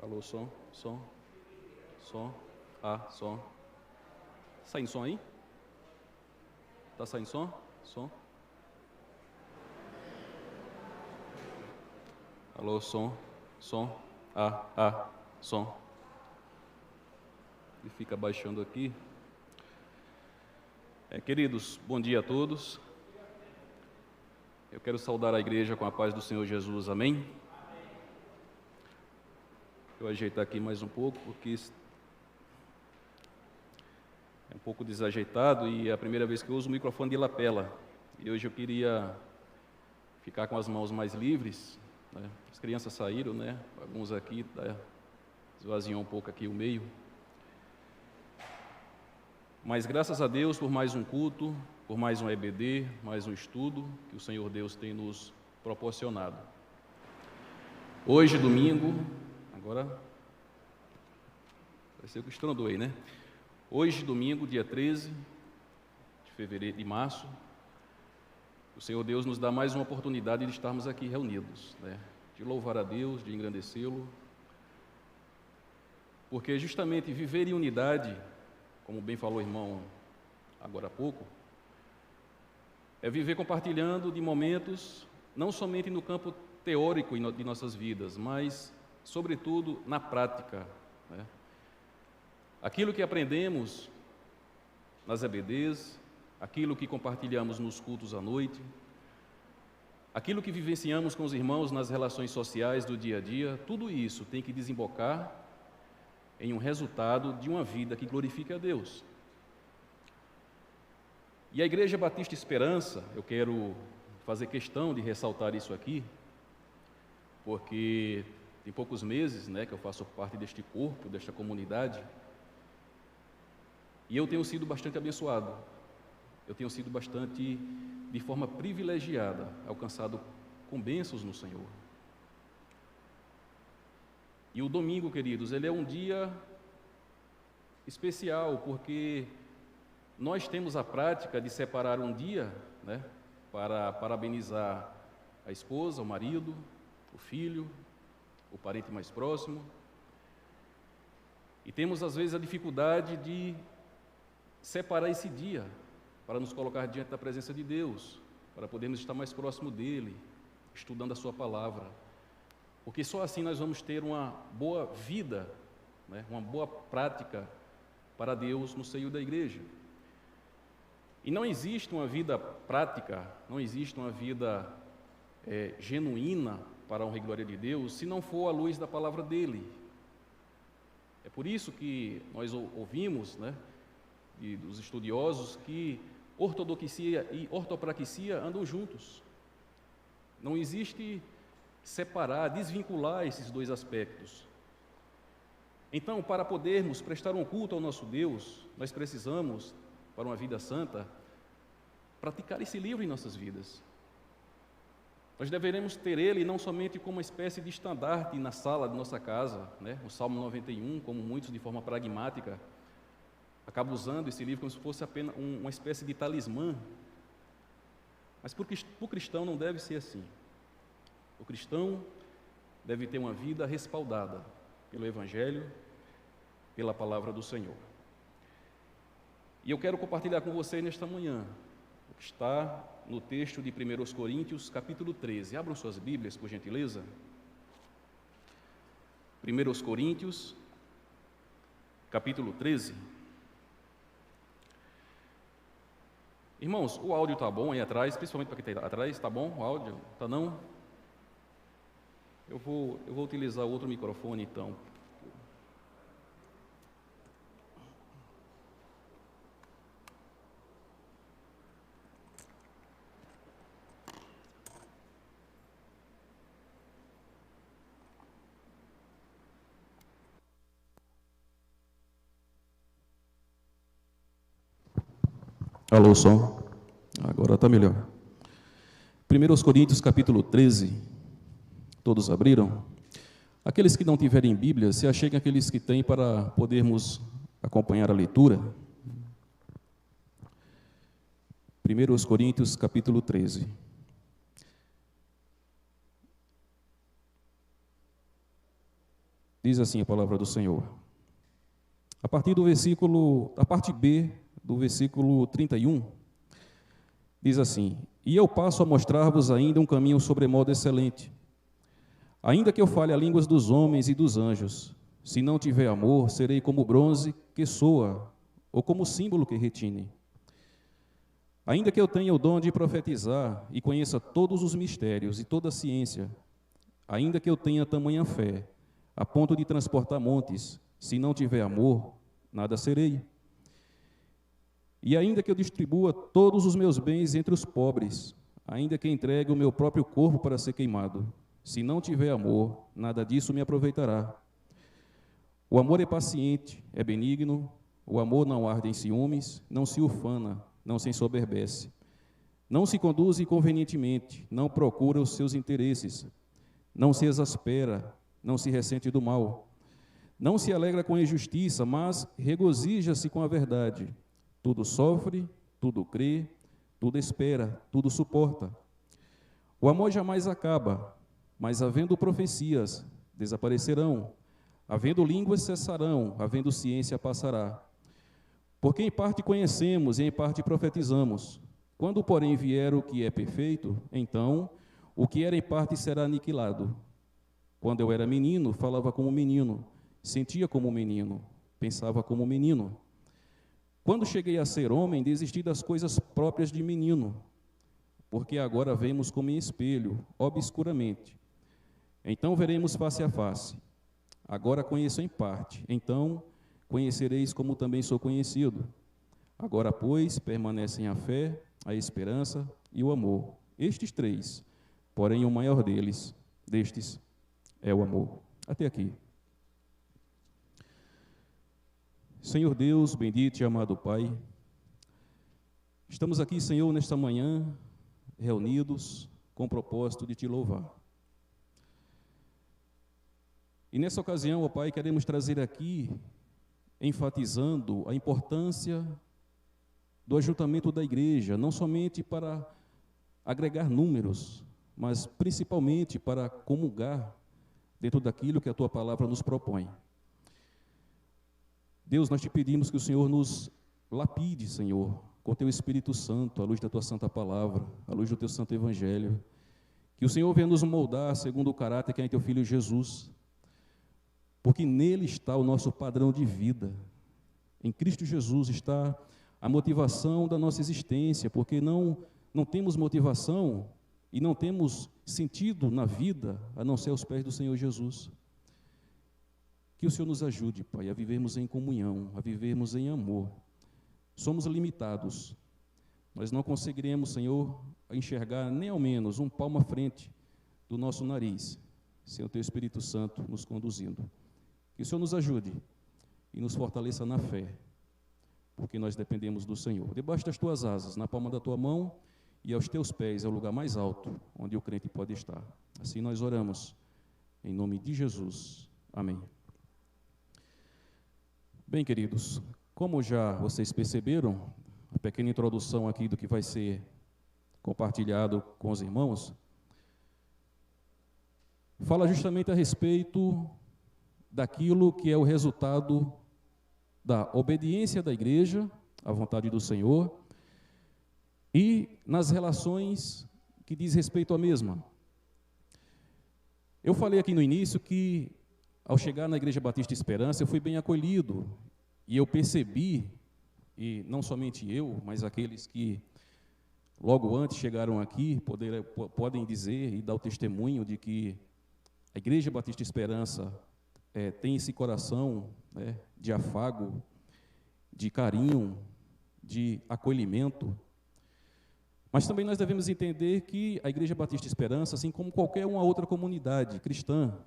Alô, som, som, som, som. Saindo som aí? Tá saindo som? Som. Alô, som, som, som. E fica baixando aqui. Queridos, bom dia a todos. Eu quero saudar a igreja com a paz do Senhor Jesus, amém? Eu vou ajeitar aqui mais um pouco, porque é um pouco desajeitado e é a primeira vez que eu uso o microfone de lapela. E hoje eu queria ficar com as mãos mais livres, né? As crianças saíram, né? Alguns aqui, esvaziou um pouco aqui o meio. Mas graças a Deus por mais um culto, por mais um EBD, mais um estudo que o Senhor Deus tem nos proporcionado. Hoje, domingo, agora, pareceu que estrondou aí, né? Hoje, domingo, dia 13 de março, o Senhor Deus nos dá mais uma oportunidade de estarmos aqui reunidos, né? De louvar a Deus, de engrandecê-lo, porque justamente viver em unidade, como bem falou o irmão agora há pouco, é viver compartilhando de momentos, não somente no campo teórico de nossas vidas, mas, sobretudo, na prática, né? Aquilo que aprendemos nas EBDs, aquilo que compartilhamos nos cultos à noite, aquilo que vivenciamos com os irmãos nas relações sociais do dia a dia, tudo isso tem que desembocar em um resultado de uma vida que glorifique a Deus. E a Igreja Batista Esperança, eu quero fazer questão de ressaltar isso aqui, porque tem poucos meses, né, que eu faço parte deste corpo, desta comunidade, e eu tenho sido bastante abençoado, eu tenho sido bastante, de forma privilegiada, alcançado com bênçãos no Senhor. E o domingo, queridos, ele é um dia especial, porque nós temos a prática de separar um dia, né, para parabenizar a esposa, o marido, o filho, o parente mais próximo. E temos, às vezes, a dificuldade de separar esse dia para nos colocar diante da presença de Deus, para podermos estar mais próximo dEle, estudando a Sua palavra. Porque só assim nós vamos ter uma boa vida, né, uma boa prática para Deus no seio da igreja. E não existe uma vida prática, não existe uma vida genuína para a honra e glória de Deus, se não for à luz da palavra dEle. É por isso que nós ouvimos, né, dos estudiosos, que ortodoxia e ortopraxia andam juntos. Não existe separar, desvincular esses dois aspectos. Então, para podermos prestar um culto ao nosso Deus, nós precisamos, para uma vida santa, praticar esse livro em nossas vidas. Nós deveremos ter ele não somente como uma espécie de estandarte na sala de nossa casa, né? O Salmo 91, como muitos de forma pragmática acabam usando esse livro como se fosse apenas uma espécie de talismã. Mas para o cristão não deve ser assim. O cristão deve ter uma vida respaldada pelo Evangelho, pela palavra do Senhor. E eu quero compartilhar com você nesta manhã o que está no texto de 1 Coríntios, capítulo 13. Abram suas Bíblias, por gentileza. 1 Coríntios, capítulo 13. Irmãos, o áudio está bom aí atrás, principalmente para quem está atrás, está bom o áudio? Está não? Eu vou utilizar outro microfone, então. Alô, som. Agora está melhor. 1 Coríntios, capítulo 13. Todos abriram? Aqueles que não tiverem Bíblia, se acheguem aqueles que têm para podermos acompanhar a leitura. 1 Coríntios, capítulo 13. Diz assim a palavra do Senhor. A parte B do versículo 31, diz assim: E eu passo a mostrar-vos ainda um caminho sobremodo excelente. Ainda que eu fale a línguas dos homens e dos anjos, se não tiver amor, serei como bronze que soa, ou como símbolo que retine. Ainda que eu tenha o dom de profetizar e conheça todos os mistérios e toda a ciência, ainda que eu tenha tamanha fé, a ponto de transportar montes, se não tiver amor, nada serei. E ainda que eu distribua todos os meus bens entre os pobres, ainda que entregue o meu próprio corpo para ser queimado, se não tiver amor, nada disso me aproveitará. O amor é paciente, é benigno, o amor não arde em ciúmes, não se ufana, não se ensoberbece, não se conduz inconvenientemente, não procura os seus interesses, não se exaspera, não se ressente do mal, não se alegra com a injustiça, mas regozija-se com a verdade. Tudo sofre, tudo crê, tudo espera, tudo suporta. O amor jamais acaba, mas havendo profecias, desaparecerão, havendo línguas cessarão, havendo ciência passará. Porque em parte conhecemos e em parte profetizamos. Quando, porém, vier o que é perfeito, então o que era em parte será aniquilado. Quando eu era menino, falava como menino, sentia como menino, pensava como menino. Quando cheguei a ser homem, desisti das coisas próprias de menino, porque agora vemos como em espelho, obscuramente. Então veremos face a face. Agora conheço em parte, então conhecereis como também sou conhecido. Agora, pois, permanecem a fé, a esperança e o amor. Estes três, porém o maior destes é o amor. Até aqui. Senhor Deus, bendito e amado Pai, estamos aqui, Senhor, nesta manhã, reunidos com o propósito de Te louvar. E nessa ocasião, ó Pai, queremos trazer aqui, enfatizando a importância do ajuntamento da igreja, não somente para agregar números, mas principalmente para comungar dentro daquilo que a Tua palavra nos propõe. Deus, nós Te pedimos que o Senhor nos lapide, Senhor, com o Teu Espírito Santo, à luz da Tua Santa Palavra, à luz do Teu Santo Evangelho, que o Senhor venha nos moldar segundo o caráter que é em Teu Filho Jesus, porque nele está o nosso padrão de vida. Em Cristo Jesus está a motivação da nossa existência, porque não temos motivação e não temos sentido na vida a não ser aos pés do Senhor Jesus. Que o Senhor nos ajude, Pai, a vivermos em comunhão, a vivermos em amor. Somos limitados, nós não conseguiremos, Senhor, enxergar nem ao menos um palmo à frente do nosso nariz, sem o Teu Espírito Santo nos conduzindo. Que o Senhor nos ajude e nos fortaleça na fé, porque nós dependemos do Senhor. Debaixo das Tuas asas, na palma da Tua mão e aos Teus pés é o lugar mais alto onde o crente pode estar. Assim nós oramos, em nome de Jesus. Amém. Bem, queridos, como já vocês perceberam, a pequena introdução aqui do que vai ser compartilhado com os irmãos, fala justamente a respeito daquilo que é o resultado da obediência da igreja à vontade do Senhor e nas relações que diz respeito à mesma. Eu falei aqui no início que, ao chegar na Igreja Batista Esperança, eu fui bem acolhido e eu percebi, e não somente eu, mas aqueles que logo antes chegaram aqui, podem dizer e dar o testemunho de que a Igreja Batista Esperança tem esse coração, né, de afago, de carinho, de acolhimento. Mas também nós devemos entender que a Igreja Batista Esperança, assim como qualquer uma outra comunidade cristã,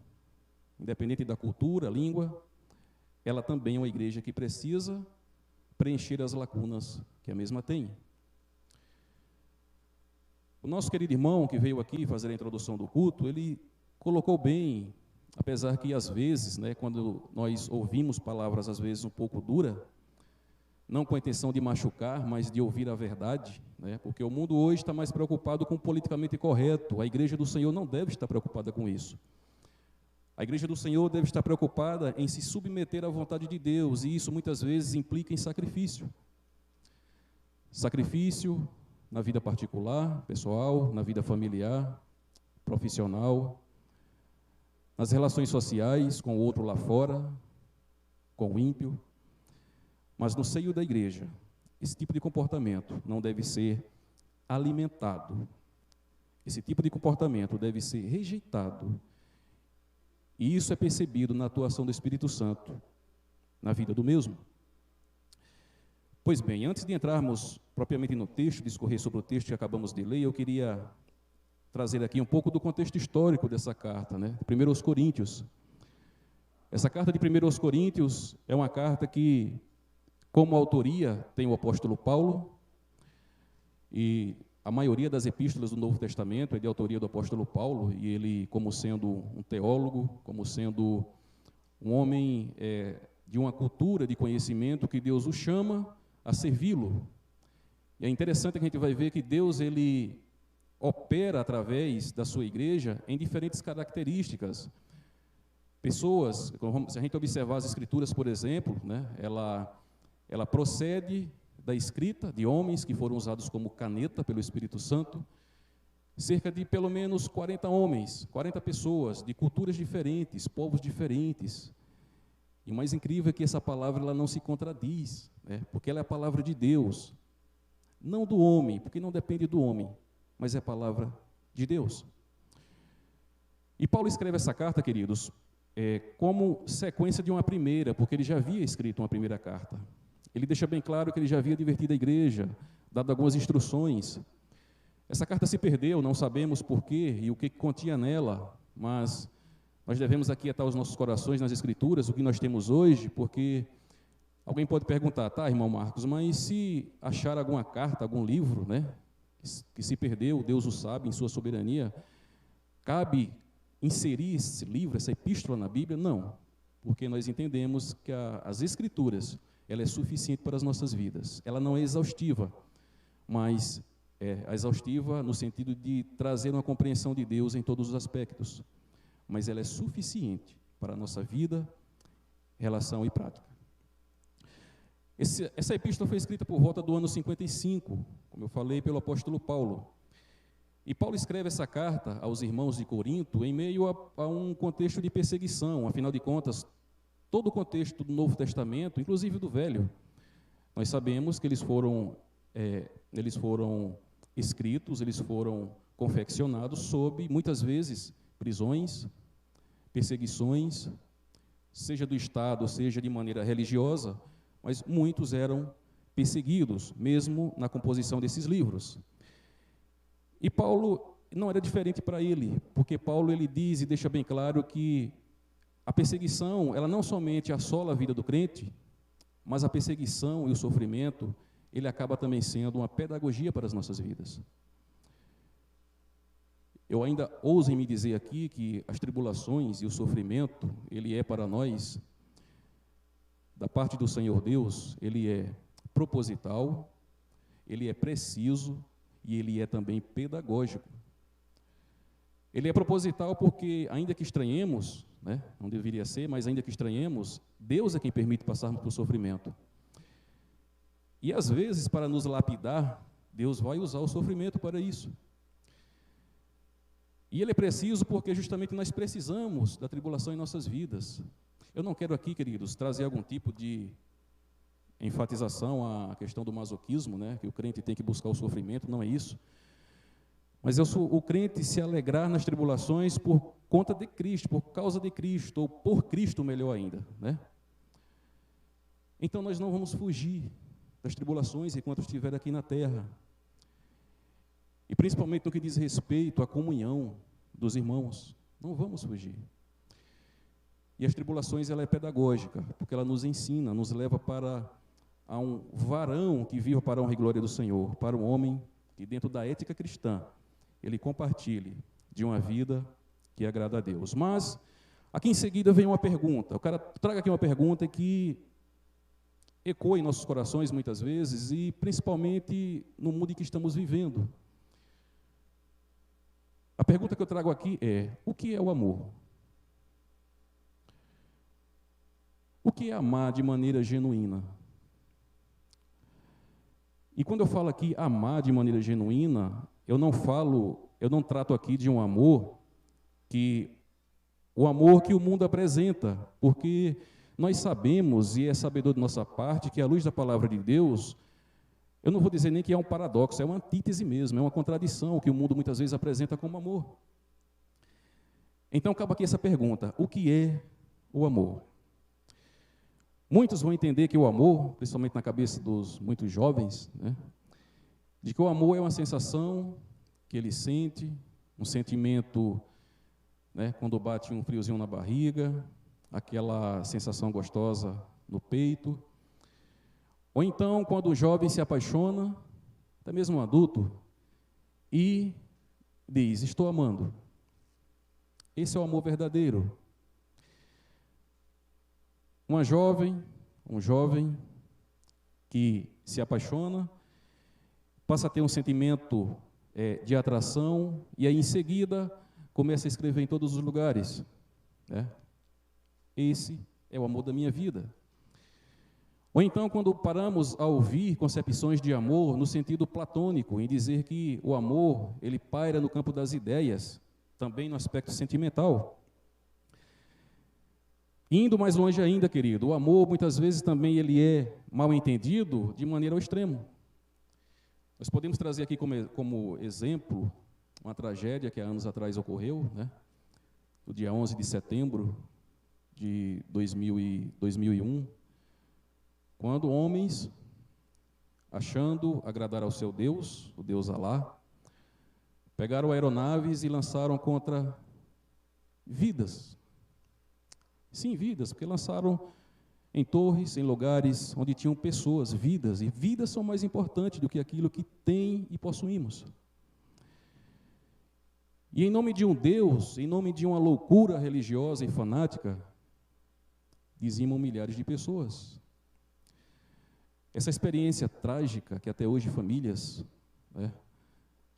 independente da cultura, língua, ela também é uma igreja que precisa preencher as lacunas que a mesma tem. O nosso querido irmão que veio aqui fazer a introdução do culto, ele colocou bem, apesar que às vezes, né, quando nós ouvimos palavras às vezes um pouco duras, não com a intenção de machucar, mas de ouvir a verdade, né, porque o mundo hoje está mais preocupado com o politicamente correto, a igreja do Senhor não deve estar preocupada com isso. A igreja do Senhor deve estar preocupada em se submeter à vontade de Deus, e isso muitas vezes implica em sacrifício. Sacrifício na vida particular, pessoal, na vida familiar, profissional, nas relações sociais com o outro lá fora, com o ímpio. Mas no seio da igreja, esse tipo de comportamento não deve ser alimentado. Esse tipo de comportamento deve ser rejeitado. E isso é percebido na atuação do Espírito Santo na vida do mesmo. Pois bem, antes de entrarmos propriamente no texto, discorrer sobre o texto que acabamos de ler, eu queria trazer aqui um pouco do contexto histórico dessa carta, né? 1 Coríntios. Essa carta de 1 Coríntios é uma carta que, como autoria, tem o apóstolo Paulo, e a maioria das epístolas do Novo Testamento é de autoria do apóstolo Paulo, e ele, como sendo um teólogo, como sendo um homem de uma cultura de conhecimento, que Deus o chama a servi-lo. E é interessante que a gente vai ver que Deus, ele opera através da sua igreja em diferentes características. Pessoas, se a gente observar as Escrituras, por exemplo, né, ela procede da escrita de homens que foram usados como caneta pelo Espírito Santo, cerca de pelo menos 40 homens, 40 pessoas, de culturas diferentes, povos diferentes. E o mais incrível é que essa palavra ela não se contradiz, né? Porque ela é a palavra de Deus, não do homem, porque não depende do homem, mas é a palavra de Deus. E Paulo escreve essa carta, queridos, como sequência de uma primeira, porque ele já havia escrito uma primeira carta. Ele deixa bem claro que ele já havia advertido a igreja, dado algumas instruções. Essa carta se perdeu, não sabemos porquê e o que continha nela, mas nós devemos aquietar os nossos corações nas Escrituras, o que nós temos hoje, porque alguém pode perguntar, tá, irmão Marcos, mas se achar alguma carta, algum livro, né, que se perdeu, Deus o sabe, em sua soberania, cabe inserir esse livro, essa epístola na Bíblia? Não, porque nós entendemos que as Escrituras, ela é suficiente para as nossas vidas. Ela não é exaustiva, mas é exaustiva no sentido de trazer uma compreensão de Deus em todos os aspectos. Mas ela é suficiente para a nossa vida, relação e prática. Essa epístola foi escrita por volta do ano 55, como eu falei, pelo apóstolo Paulo. E Paulo escreve essa carta aos irmãos de Corinto em meio a um contexto de perseguição. Afinal de contas, todo o contexto do Novo Testamento, inclusive do Velho, nós sabemos que eles foram escritos, eles foram confeccionados sob, muitas vezes, prisões, perseguições, seja do Estado, seja de maneira religiosa, mas muitos eram perseguidos, mesmo na composição desses livros. E Paulo não era diferente para ele, porque Paulo ele diz e deixa bem claro que a perseguição, ela não somente assola a vida do crente, mas a perseguição e o sofrimento, ele acaba também sendo uma pedagogia para as nossas vidas. Eu ainda ouso em me dizer aqui que as tribulações e o sofrimento, ele é para nós, da parte do Senhor Deus, ele é proposital, ele é preciso e ele é também pedagógico. Ele é proposital porque, ainda que estranhemos, né, não deveria ser, mas ainda que estranhemos, Deus é quem permite passarmos por sofrimento. E às vezes, para nos lapidar, Deus vai usar o sofrimento para isso. E ele é preciso porque justamente nós precisamos da tribulação em nossas vidas. Eu não quero aqui, queridos, trazer algum tipo de enfatização à questão do masoquismo, né, que o crente tem que buscar o sofrimento, não é isso. Mas o crente se alegrar nas tribulações por conta de Cristo, por causa de Cristo, ou por Cristo, melhor ainda, né? Então nós não vamos fugir das tribulações enquanto estiver aqui na terra. E principalmente no que diz respeito à comunhão dos irmãos, não vamos fugir. E as tribulações, ela é pedagógica, porque ela nos ensina, nos leva para a um varão que viva para a honra e glória do Senhor, para um homem que dentro da ética cristã, ele compartilhe de uma vida que agrada a Deus. Mas, aqui em seguida vem uma pergunta, o cara traga aqui uma pergunta que ecoa em nossos corações muitas vezes, e principalmente no mundo em que estamos vivendo. A pergunta que eu trago aqui é: o que é o amor? O que é amar de maneira genuína? E quando eu falo aqui amar de maneira genuína, eu não trato aqui de um amor o amor que o mundo apresenta, porque nós sabemos, e é sabedor de nossa parte, que à luz da palavra de Deus, eu não vou dizer nem que é um paradoxo, é uma antítese mesmo, é uma contradição que o mundo muitas vezes apresenta como amor. Então, acaba aqui essa pergunta: o que é o amor? Muitos vão entender que o amor, principalmente na cabeça dos muitos jovens, né, de que o amor é uma sensação que ele sente, um sentimento, né, quando bate um friozinho na barriga, aquela sensação gostosa no peito. Ou então, quando o jovem se apaixona, até mesmo um adulto, e diz: estou amando. Esse é o amor verdadeiro. Uma jovem, um jovem que se apaixona, passa a ter um sentimento de atração, e aí em seguida começa a escrever em todos os lugares, né? Esse é o amor da minha vida. Ou então, quando paramos a ouvir concepções de amor no sentido platônico, em dizer que o amor, ele paira no campo das ideias, também no aspecto sentimental. Indo mais longe ainda, querido, o amor muitas vezes também ele é mal entendido de maneira ao extremo. Nós podemos trazer aqui como exemplo uma tragédia que há anos atrás ocorreu, né? No dia 11 de setembro de 2001, quando homens, achando agradar ao seu Deus, o Deus Alá, pegaram aeronaves e lançaram contra vidas. Sim, vidas, porque lançaram em torres, em lugares onde tinham pessoas, vidas, e vidas são mais importantes do que aquilo que tem e possuímos. E em nome de um Deus, em nome de uma loucura religiosa e fanática, dizimam milhares de pessoas. Essa experiência trágica que até hoje famílias, né,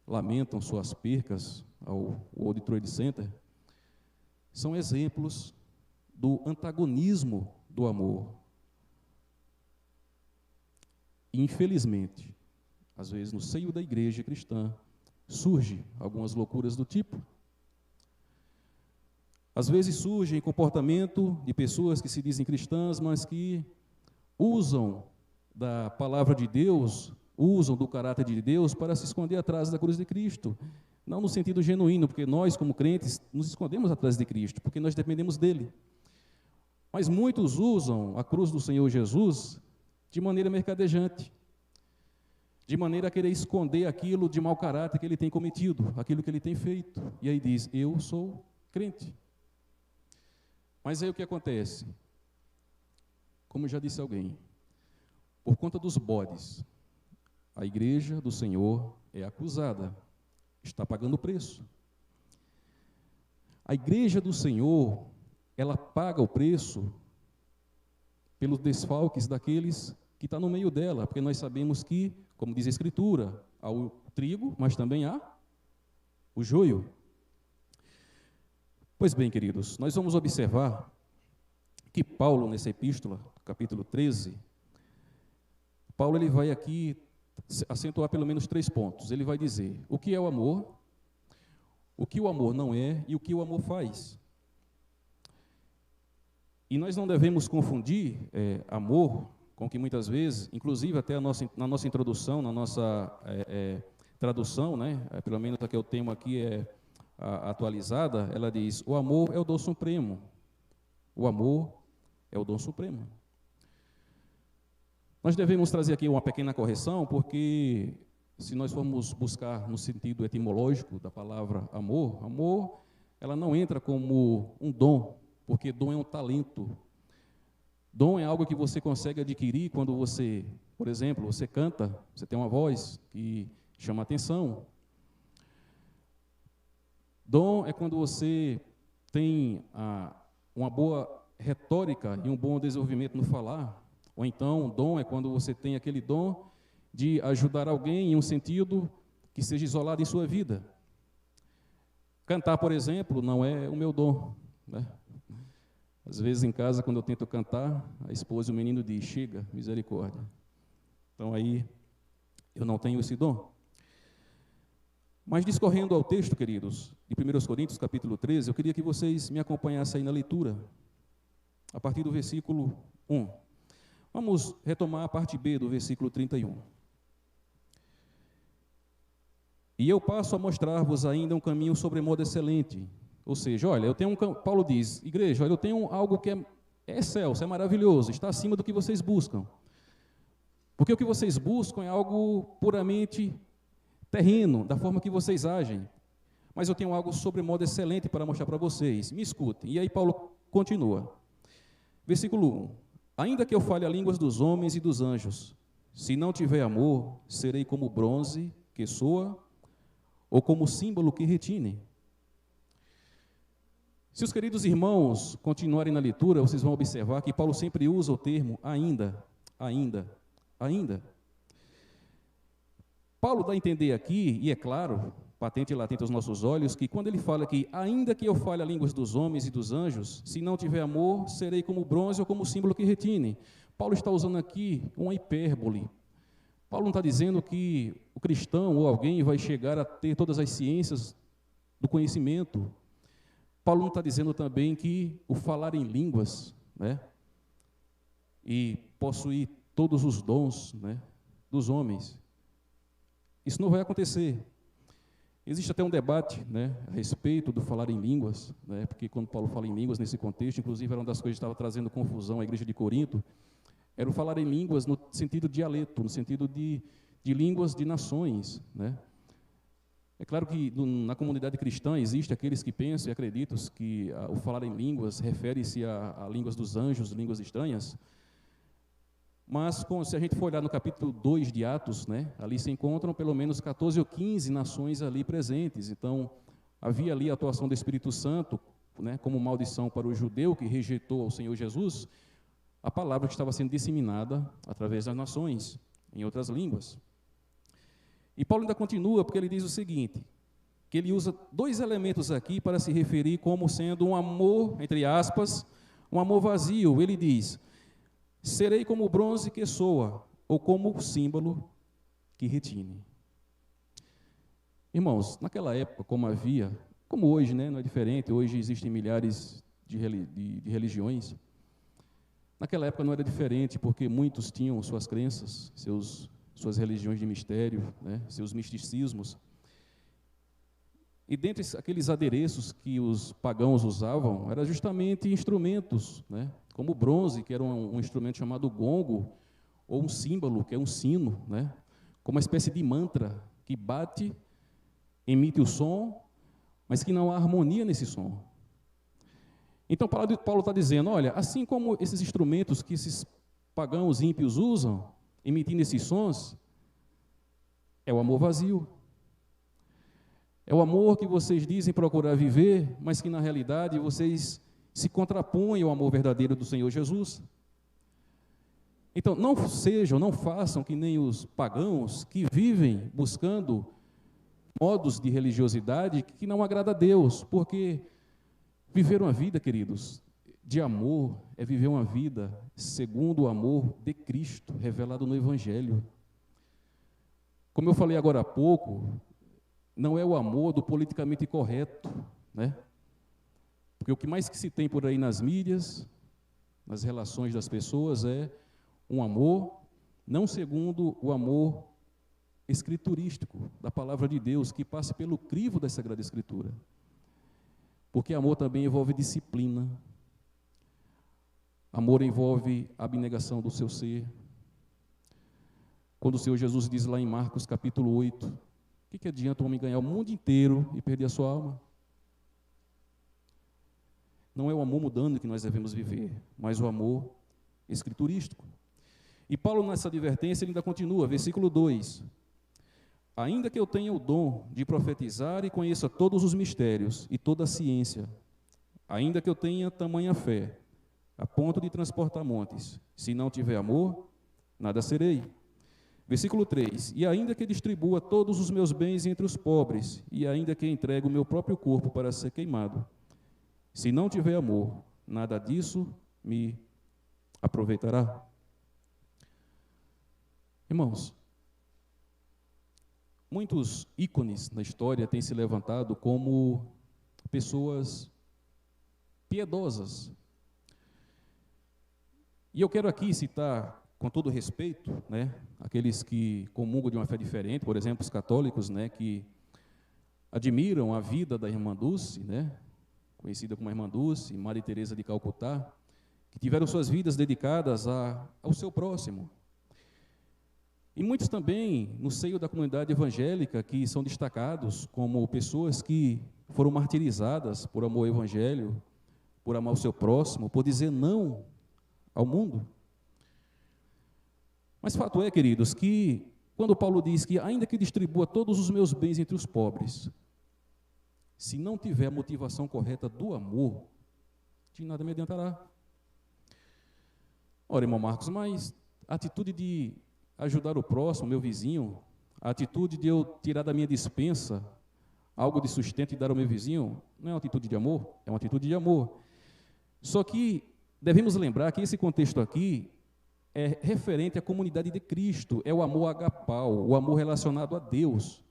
lamentam suas percas ao World Trade Center, são exemplos do antagonismo do amor. Infelizmente, às vezes no seio da igreja cristã, surge algumas loucuras do tipo. Às vezes surge em comportamento de pessoas que se dizem cristãs, mas que usam da palavra de Deus, usam do caráter de Deus para se esconder atrás da cruz de Cristo. Não no sentido genuíno, porque nós, como crentes, nos escondemos atrás de Cristo, porque nós dependemos dele. Mas muitos usam a cruz do Senhor Jesus de maneira mercadejante, de maneira a querer esconder aquilo de mau caráter que ele tem cometido, aquilo que ele tem feito. E aí diz: eu sou crente. Mas aí o que acontece? Como já disse alguém, por conta dos bodes, a igreja do Senhor é acusada, está pagando o preço. A igreja do Senhor, ela paga o preço pelos desfalques daqueles que estão no meio dela, porque nós sabemos que, como diz a Escritura, há o trigo, mas também há o joio. Pois bem, queridos, nós vamos observar que Paulo, nessa epístola, capítulo 13, Paulo ele vai aqui acentuar pelo menos 3 pontos. Ele vai dizer o que é o amor, o que o amor não é e o que o amor faz. E nós não devemos confundir amor com que muitas vezes, inclusive até na nossa introdução, na nossa tradução, né, pelo menos a que eu tenho aqui atualizada, ela diz: o amor é o dom supremo. O amor é o dom supremo. Nós devemos trazer aqui uma pequena correção, porque se nós formos buscar no sentido etimológico da palavra amor, amor, ela não entra como um dom, porque dom é um talento. Dom é algo que você consegue adquirir quando você, por exemplo, você canta, você tem uma voz que chama atenção. Dom é quando você tem uma boa retórica e um bom desenvolvimento no falar. Ou então, dom é quando você tem aquele dom de ajudar alguém em um sentido que seja isolado em sua vida. Cantar, por exemplo, não é o meu dom, né? Às vezes em casa, quando eu tento cantar, a esposa e o menino diz: chega, misericórdia. Então aí eu não tenho esse dom. Mas discorrendo ao texto, queridos, de 1 Coríntios, capítulo 13, eu queria que vocês me acompanhassem aí na leitura, a partir do versículo 1. Vamos retomar a parte B do versículo 31. E eu passo a mostrar-vos ainda um caminho sobremodo excelente. Ou seja, olha, eu tenho Paulo diz, igreja, olha, eu tenho algo que é excelso, é maravilhoso, está acima do que vocês buscam. Porque o que vocês buscam é algo puramente terreno, da forma que vocês agem. Mas eu tenho algo sobremodo excelente para mostrar para vocês. Me escutem. E aí Paulo continua. Versículo 1. Ainda que eu fale a línguas dos homens e dos anjos, se não tiver amor, serei como bronze que soa, ou como símbolo que retine. Se os queridos irmãos continuarem na leitura, vocês vão observar que Paulo sempre usa o termo ainda, ainda, ainda. Paulo dá a entender aqui, e é claro, patente e latente aos nossos olhos, que quando ele fala que ainda que eu fale a línguas dos homens e dos anjos, se não tiver amor, serei como bronze ou como símbolo que retine. Paulo está usando aqui uma hipérbole. Paulo não está dizendo que o cristão ou alguém vai chegar a ter todas as ciências do conhecimento. Paulo não está dizendo também que o falar em línguas, né, e possuir todos os dons, né, dos homens. Isso não vai acontecer. Existe até um debate, né, a respeito do falar em línguas, né, porque quando Paulo fala em línguas nesse contexto, inclusive era uma das coisas que estava trazendo confusão à igreja de Corinto, era o falar em línguas no sentido dialeto, no sentido de línguas de nações, né. É claro que na comunidade cristã existe aqueles que pensam e acreditam que o falar em línguas refere-se a línguas dos anjos, línguas estranhas. Mas, se a gente for olhar no capítulo 2 de Atos, né, ali se encontram pelo menos 14 ou 15 nações ali presentes. Então, havia ali a atuação do Espírito Santo, né, como maldição para o judeu que rejeitou o Senhor Jesus, a palavra que estava sendo disseminada através das nações, em outras línguas. E Paulo ainda continua, porque ele diz o seguinte, que ele usa dois elementos aqui para se referir como sendo um amor, entre aspas, um amor vazio. Ele diz: serei como o bronze que soa, ou como o símbolo que retine. Irmãos, naquela época, como hoje, né, não é diferente, hoje existem milhares de religiões. Naquela época não era diferente, porque muitos tinham suas crenças, suas religiões de mistério, né, seus misticismos. E dentre aqueles adereços que os pagãos usavam, eram justamente instrumentos, né, como o bronze, que era um instrumento chamado gongo, ou um símbolo, que é um sino, né, como uma espécie de mantra, que bate, emite o som, mas que não há harmonia nesse som. Então, Paulo está dizendo, olha, assim como esses instrumentos que esses pagãos ímpios usam, emitindo esses sons, é o amor vazio. É o amor que vocês dizem procurar viver, mas que na realidade vocês se contrapõem ao amor verdadeiro do Senhor Jesus. Então, não façam que nem os pagãos que vivem buscando modos de religiosidade que não agrada a Deus, porque viver uma vida, queridos, de amor é viver uma vida segundo o amor de Cristo, revelado no Evangelho. Como eu falei agora há pouco, não é o amor do politicamente correto, né? Porque o que mais que se tem por aí nas mídias, nas relações das pessoas, é um amor, não segundo o amor escriturístico, da palavra de Deus, que passa pelo crivo da Sagrada Escritura. Porque amor também envolve disciplina. Amor envolve abnegação do seu ser. Quando o Senhor Jesus diz lá em Marcos capítulo 8, o que adianta o homem ganhar o mundo inteiro e perder a sua alma? Não é o amor mudando que nós devemos viver, mas o amor escriturístico. E Paulo, nessa advertência, ele ainda continua, versículo 2. Ainda que eu tenha o dom de profetizar e conheça todos os mistérios e toda a ciência, ainda que eu tenha tamanha fé, a ponto de transportar montes, se não tiver amor, nada serei. Versículo 3, e ainda que distribua todos os meus bens entre os pobres, e ainda que entregue o meu próprio corpo para ser queimado, se não tiver amor, nada disso me aproveitará. Irmãos, muitos ícones na história têm se levantado como pessoas piedosas. E eu quero aqui citar, com todo respeito, aqueles que comungam de uma fé diferente, por exemplo, os católicos, que admiram a vida da Irmã Dulce, conhecida como Irmã Dulce, Maria Teresa de Calcutá, que tiveram suas vidas dedicadas ao seu próximo. E muitos também, no seio da comunidade evangélica, que são destacados como pessoas que foram martirizadas por amor ao evangelho, por amar o seu próximo, por dizer não ao mundo. Mas fato é, queridos, que quando Paulo diz que ainda que distribua todos os meus bens entre os pobres, se não tiver a motivação correta do amor, de nada me adiantará. Ora, irmão Marcos, mas a atitude de ajudar o próximo, meu vizinho, a atitude de eu tirar da minha despensa algo de sustento e dar ao meu vizinho, não é uma atitude de amor? É uma atitude de amor. Só que devemos lembrar que esse contexto aqui é referente à comunidade de Cristo, é o amor agapau, o amor relacionado a Deus.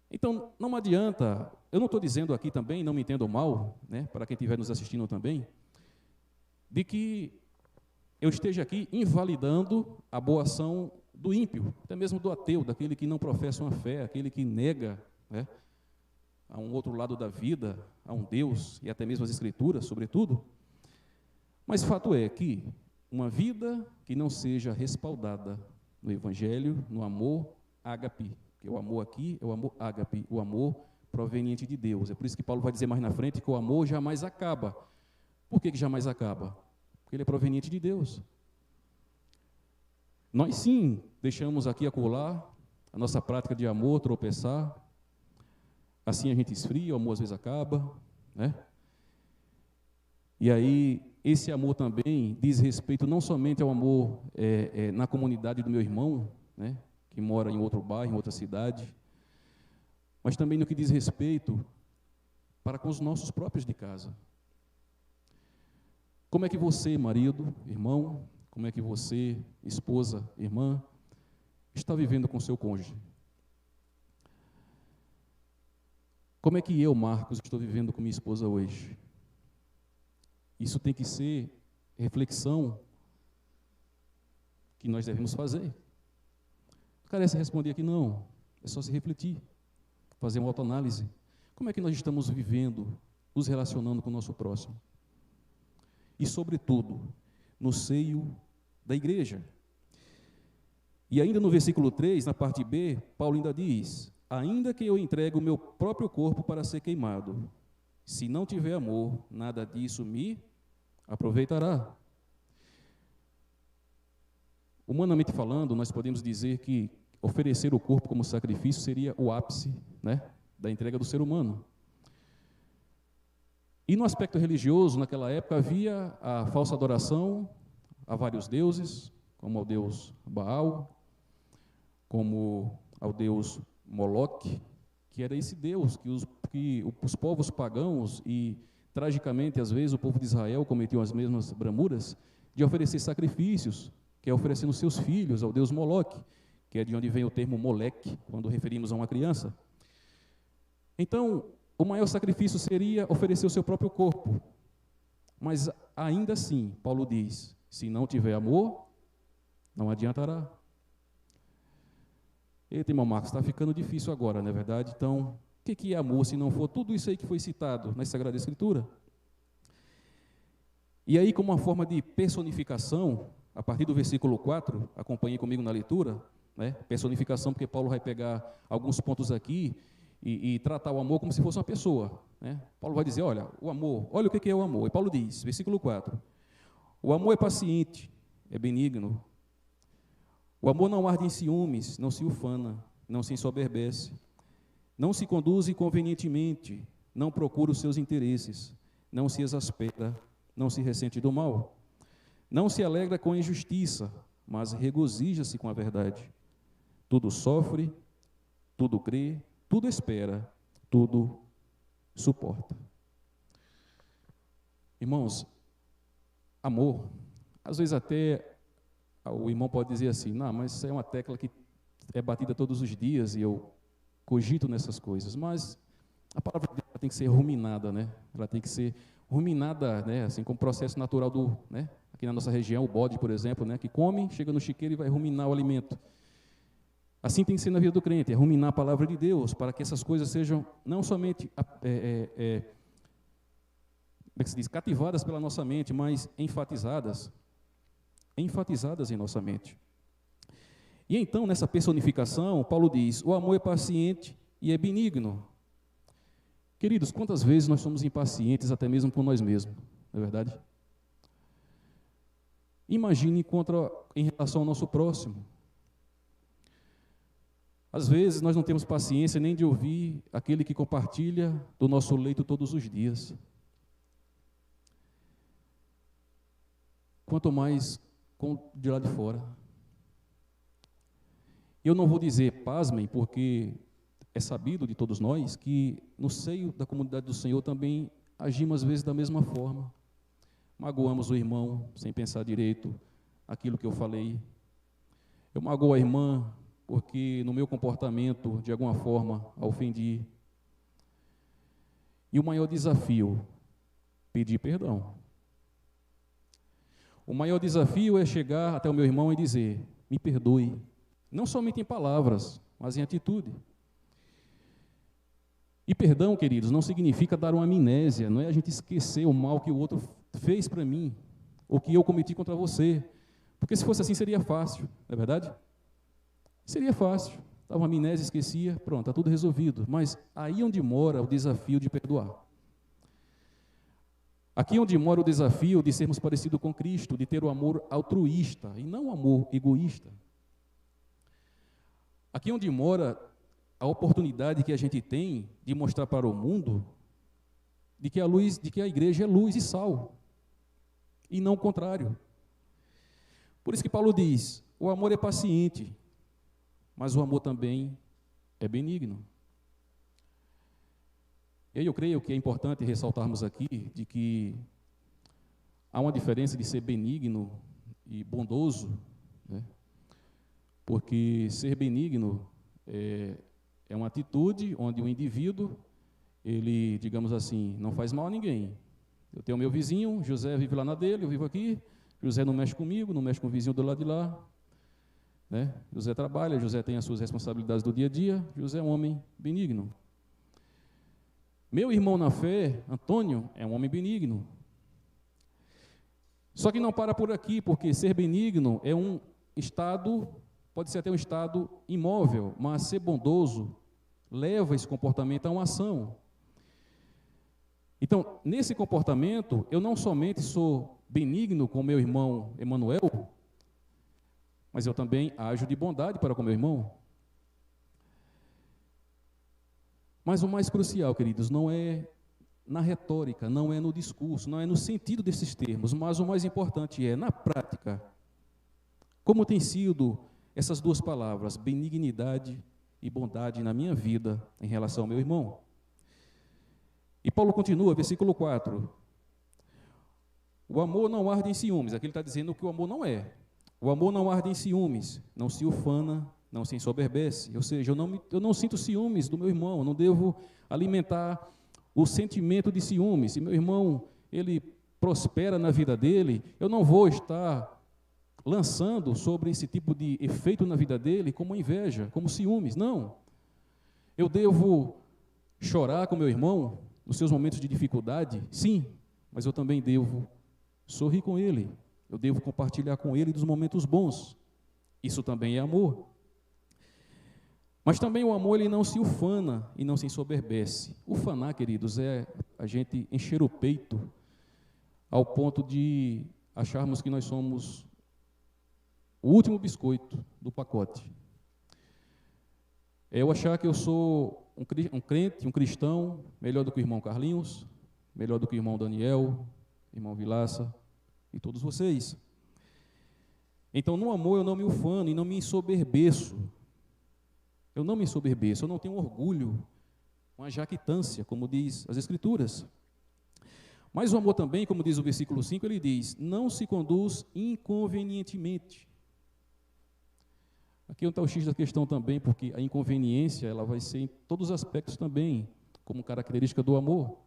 Então, não adianta, eu não estou dizendo aqui também, não me entendam mal, para quem estiver nos assistindo também, de que eu esteja aqui invalidando a boa ação do ímpio, até mesmo do ateu, daquele que não professa uma fé, aquele que nega a um outro lado da vida, a um Deus e até mesmo as Escrituras, sobretudo. Mas fato é que uma vida que não seja respaldada no Evangelho, no amor ágape, que o amor aqui é o amor ágape, o amor proveniente de Deus. É por isso que Paulo vai dizer mais na frente que o amor jamais acaba. Por que jamais acaba? Porque ele é proveniente de Deus. Nós sim deixamos aqui acolá a nossa prática de amor tropeçar, assim a gente esfria, o amor às vezes acaba, E aí, esse amor também diz respeito não somente ao amor na comunidade do meu irmão, que mora em outro bairro, em outra cidade, mas também no que diz respeito para com os nossos próprios de casa. Como é que você, marido, irmão, como é que você, esposa, irmã, está vivendo com seu cônjuge? Como é que eu, Marcos, estou vivendo com minha esposa hoje? Isso tem que ser reflexão que nós devemos fazer. Não carece responder aqui, não. É só se refletir, fazer uma autoanálise. Como é que nós estamos vivendo, nos relacionando com o nosso próximo? E, sobretudo, no seio da igreja. E ainda no versículo 3, na parte B, Paulo ainda diz: ainda que eu entregue o meu próprio corpo para ser queimado, se não tiver amor, nada disso me aproveitará. Humanamente falando, nós podemos dizer que oferecer o corpo como sacrifício seria o ápice, da entrega do ser humano. E no aspecto religioso, naquela época, havia a falsa adoração a vários deuses, como ao deus Baal, como ao deus Moloque, que era esse deus que os povos pagãos e, tragicamente, às vezes, o povo de Israel cometiam as mesmas bramuras de oferecer sacrifícios, que é oferecendo seus filhos ao deus Moloque, que é de onde vem o termo moleque, quando referimos a uma criança. Então, o maior sacrifício seria oferecer o seu próprio corpo. Mas, ainda assim, Paulo diz, se não tiver amor, não adiantará. Eita, irmão Marcos, está ficando difícil agora, não é verdade? Então, o que é amor se não for tudo isso aí que foi citado na Sagrada Escritura? E aí, como uma forma de personificação, a partir do versículo 4, acompanhe comigo na leitura, personificação, porque Paulo vai pegar alguns pontos aqui e tratar o amor como se fosse uma pessoa. Paulo vai dizer, olha, o amor, olha o que é o amor. E Paulo diz, versículo 4, o amor é paciente, é benigno. O amor não arde em ciúmes, não se ufana, não se ensoberbece, não se conduz inconvenientemente, não procura os seus interesses, não se exaspera, não se ressente do mal, não se alegra com a injustiça, mas regozija-se com a verdade. Tudo sofre, tudo crê, tudo espera, tudo suporta. Irmãos, amor, às vezes até o irmão pode dizer assim, não, mas isso é uma tecla que é batida todos os dias e eu cogito nessas coisas, mas a palavra de Deus tem que ser ruminada, né? Ela tem que ser ruminada, né? Assim como o processo natural do, né? Aqui na nossa região, o bode, por exemplo, né? Que come, chega no chiqueiro e vai ruminar o alimento. Assim tem que ser na vida do crente, é ruminar a palavra de Deus, para que essas coisas sejam não somente, como é que se diz, cativadas pela nossa mente, mas enfatizadas em nossa mente. E então, nessa personificação, Paulo diz, o amor é paciente e é benigno. Queridos, quantas vezes nós somos impacientes até mesmo com nós mesmos, não é verdade? Imagine em relação ao nosso próximo. Às vezes nós não temos paciência nem de ouvir aquele que compartilha do nosso leito todos os dias. Quanto mais de lá de fora. Eu não vou dizer pasmem, porque é sabido de todos nós que no seio da comunidade do Senhor também agimos às vezes da mesma forma. Magoamos o irmão sem pensar direito aquilo que eu falei. Eu magoo a irmã porque no meu comportamento, de alguma forma, a ofendi. E o maior desafio, pedir perdão. O maior desafio é chegar até o meu irmão e dizer, me perdoe. Não somente em palavras, mas em atitude. E perdão, queridos, não significa dar uma amnésia, não é a gente esquecer o mal que o outro fez para mim, ou que eu cometi contra você. Porque se fosse assim seria fácil, não é verdade? Seria fácil. Dava uma amnésia, esquecia, pronto, está tudo resolvido. Mas aí onde mora o desafio de perdoar. Aqui onde mora o desafio de sermos parecidos com Cristo, de ter o amor altruísta e não o amor egoísta. Aqui onde mora a oportunidade que a gente tem de mostrar para o mundo de que a igreja é luz e sal, e não o contrário. Por isso que Paulo diz, o amor é paciente, mas o amor também é benigno. E aí eu creio que é importante ressaltarmos aqui de que há uma diferença de ser benigno e bondoso, né? Porque ser benigno é uma atitude onde o indivíduo, ele, digamos assim, não faz mal a ninguém. Eu tenho o meu vizinho, José vive lá na dele, eu vivo aqui, José não mexe comigo, não mexe com o vizinho do lado de lá, né? José trabalha, José tem as suas responsabilidades do dia a dia, José é um homem benigno. Meu irmão na fé, Antônio, é um homem benigno. Só que não para por aqui, porque ser benigno é um estado, pode ser até um estado imóvel, mas ser bondoso leva esse comportamento a uma ação. Então, nesse comportamento, eu não somente sou benigno com meu irmão Emanuel, mas eu também ajo de bondade para com meu irmão. Mas o mais crucial, queridos, não é na retórica, não é no discurso, não é no sentido desses termos, mas o mais importante é na prática. Como tem sido essas duas palavras, benignidade e bondade na minha vida em relação ao meu irmão? E Paulo continua, versículo 4. O amor não arde em ciúmes. Aqui ele está dizendo que o amor não é. O amor não arde em ciúmes, não se ufana, não se ensoberbece. Ou seja, eu não sinto ciúmes do meu irmão, eu não devo alimentar o sentimento de ciúmes. Se meu irmão, ele prospera na vida dele, eu não vou estar lançando sobre esse tipo de efeito na vida dele como inveja, como ciúmes. Não. Eu devo chorar com meu irmão nos seus momentos de dificuldade? Sim, mas eu também devo sorrir com ele. Eu devo compartilhar com ele dos momentos bons. Isso também é amor. Mas também o amor, ele não se ufana e não se ensoberbece. Ufanar, queridos, é a gente encher o peito ao ponto de acharmos que nós somos o último biscoito do pacote. É eu achar que eu sou um crente, um cristão, melhor do que o irmão Carlinhos, melhor do que o irmão Daniel, irmão Vilaça e todos vocês. Então, no amor eu não me ufano e não me ensoberbeço. Eu não me ensoberbeço, eu não tenho orgulho, uma jactância, como diz as Escrituras. Mas o amor também, como diz o versículo 5, ele diz, não se conduz inconvenientemente. Aqui está o X da questão também, porque a inconveniência ela vai ser em todos os aspectos também, como característica do amor.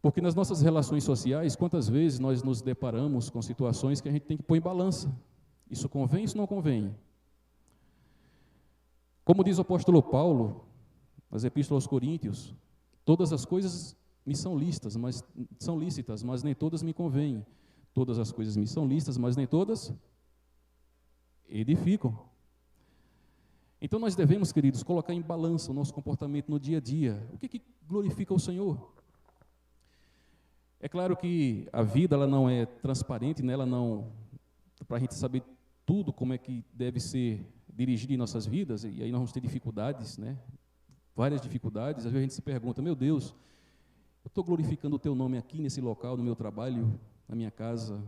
Porque nas nossas relações sociais, quantas vezes nós nos deparamos com situações que a gente tem que pôr em balança. Isso convém, isso não convém. Como diz o apóstolo Paulo, nas epístolas aos Coríntios, todas as coisas me são lícitas, mas nem todas me convêm. Todas as coisas me são lícitas, mas nem todas edificam. Então nós devemos, queridos, colocar em balança o nosso comportamento no dia a dia. O que glorifica o Senhor? É claro que a vida ela não é transparente, né? Ela não, para a gente saber tudo como é que deve ser dirigido em nossas vidas, e aí nós vamos ter dificuldades, né? Várias dificuldades. Às vezes a gente se pergunta, meu Deus, eu estou glorificando o Teu nome aqui nesse local, no meu trabalho, na minha casa,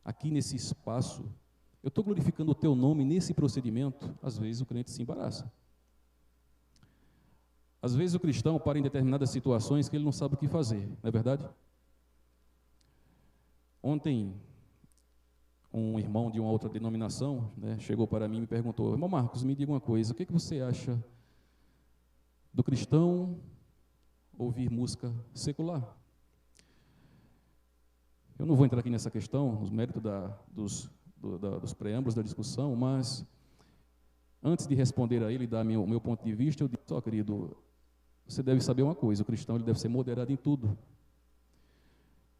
aqui nesse espaço. Eu estou glorificando o Teu nome nesse procedimento? Às vezes o crente se embaraça. Às vezes o cristão para em determinadas situações que ele não sabe o que fazer, não é verdade? Ontem, um irmão de uma outra denominação, né, chegou para mim e me perguntou, irmão Marcos, me diga uma coisa, o que você acha do cristão ouvir música secular? Eu não vou entrar aqui nessa questão, nos méritos dos preâmbulos da discussão, mas antes de responder a ele e dar o meu ponto de vista, eu disse, querido, você deve saber uma coisa, o cristão ele deve ser moderado em tudo.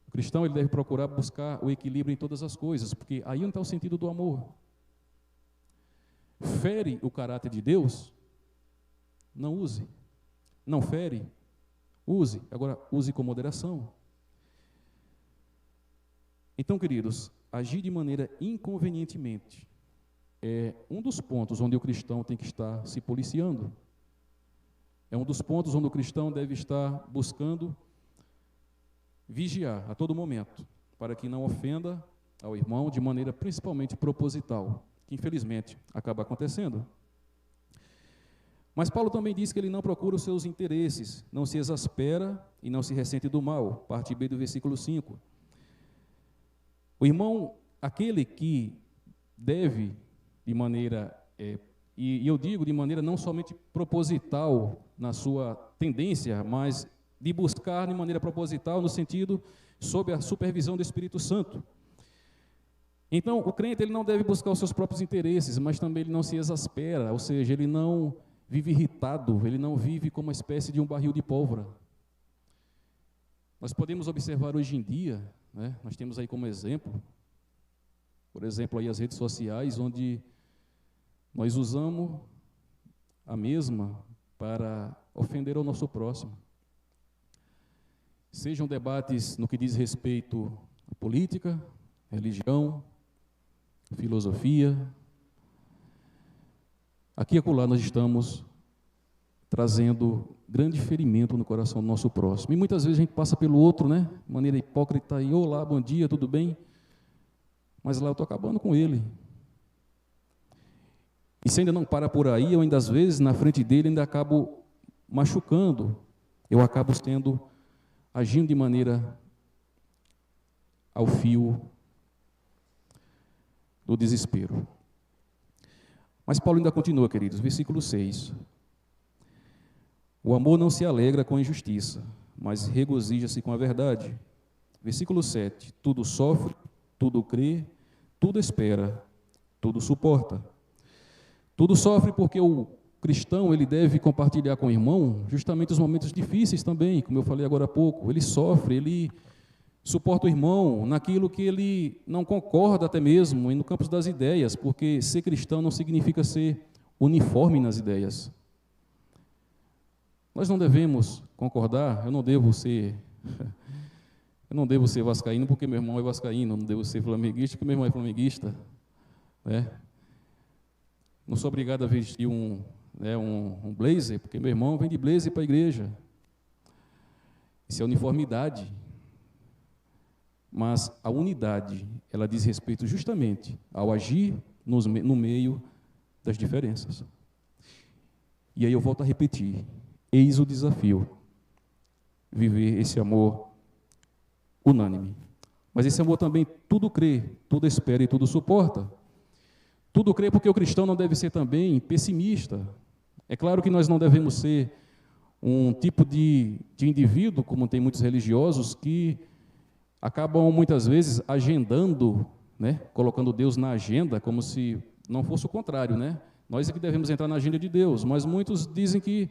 O cristão ele deve procurar buscar o equilíbrio em todas as coisas, porque aí não está o sentido do amor. Fere o caráter de Deus? Não use. Não fere? Use. Agora, use com moderação. Então, queridos, agir de maneira inconvenientemente é um dos pontos onde o cristão tem que estar se policiando. É um dos pontos onde o cristão deve estar buscando vigiar a todo momento, para que não ofenda ao irmão de maneira principalmente proposital, que infelizmente acaba acontecendo. Mas Paulo também diz que ele não procura os seus interesses, não se exaspera e não se ressente do mal, parte B do versículo 5. O irmão, aquele que deve de maneira, e eu digo de maneira não somente proposital na sua tendência, mas de buscar de maneira proposital, no sentido, sob a supervisão do Espírito Santo. Então, o crente ele não deve buscar os seus próprios interesses, mas também ele não se exaspera, ou seja, ele não vive irritado, ele não vive como uma espécie de um barril de pólvora. Nós podemos observar hoje em dia, né, nós temos aí como exemplo, por exemplo, aí as redes sociais, onde nós usamos a mesma para ofender ao nosso próximo. Sejam debates no que diz respeito à política, religião, filosofia. Aqui e acolá nós estamos trazendo grande ferimento no coração do nosso próximo. E muitas vezes a gente passa pelo outro, né? De maneira hipócrita, e olá, bom dia, tudo bem? Mas lá eu estou acabando com ele. E se ainda não para por aí, eu ainda às vezes, na frente dele, ainda acabo machucando. Eu acabo agindo de maneira ao fio do desespero. Mas Paulo ainda continua, queridos, versículo 6. O amor não se alegra com a injustiça, mas regozija-se com a verdade. Versículo 7. Tudo sofre, tudo crê, tudo espera, tudo suporta. Tudo sofre porque o cristão ele deve compartilhar com o irmão justamente os momentos difíceis também, como eu falei agora há pouco. Ele sofre, ele suporta o irmão naquilo que ele não concorda até mesmo, e no campo das ideias, porque ser cristão não significa ser uniforme nas ideias. Nós não devemos concordar, eu não devo ser vascaíno porque meu irmão é vascaíno, eu não devo ser flamenguista porque meu irmão é flamenguista, né? Não sou obrigado a vestir um blazer, porque meu irmão vem de blazer para a igreja. Isso é uniformidade. Mas a unidade, ela diz respeito justamente ao agir no meio das diferenças. E aí eu volto a repetir, eis o desafio. viver esse amor unânime. Mas esse amor também tudo crê, tudo espera e tudo suporta. Tudo crê porque o cristão não deve ser também pessimista. É claro que nós não devemos ser um tipo de indivíduo, como tem muitos religiosos, que acabam muitas vezes agendando, né, colocando Deus na agenda, como se não fosse o contrário, né? Nós é que devemos entrar na agenda de Deus, mas muitos dizem que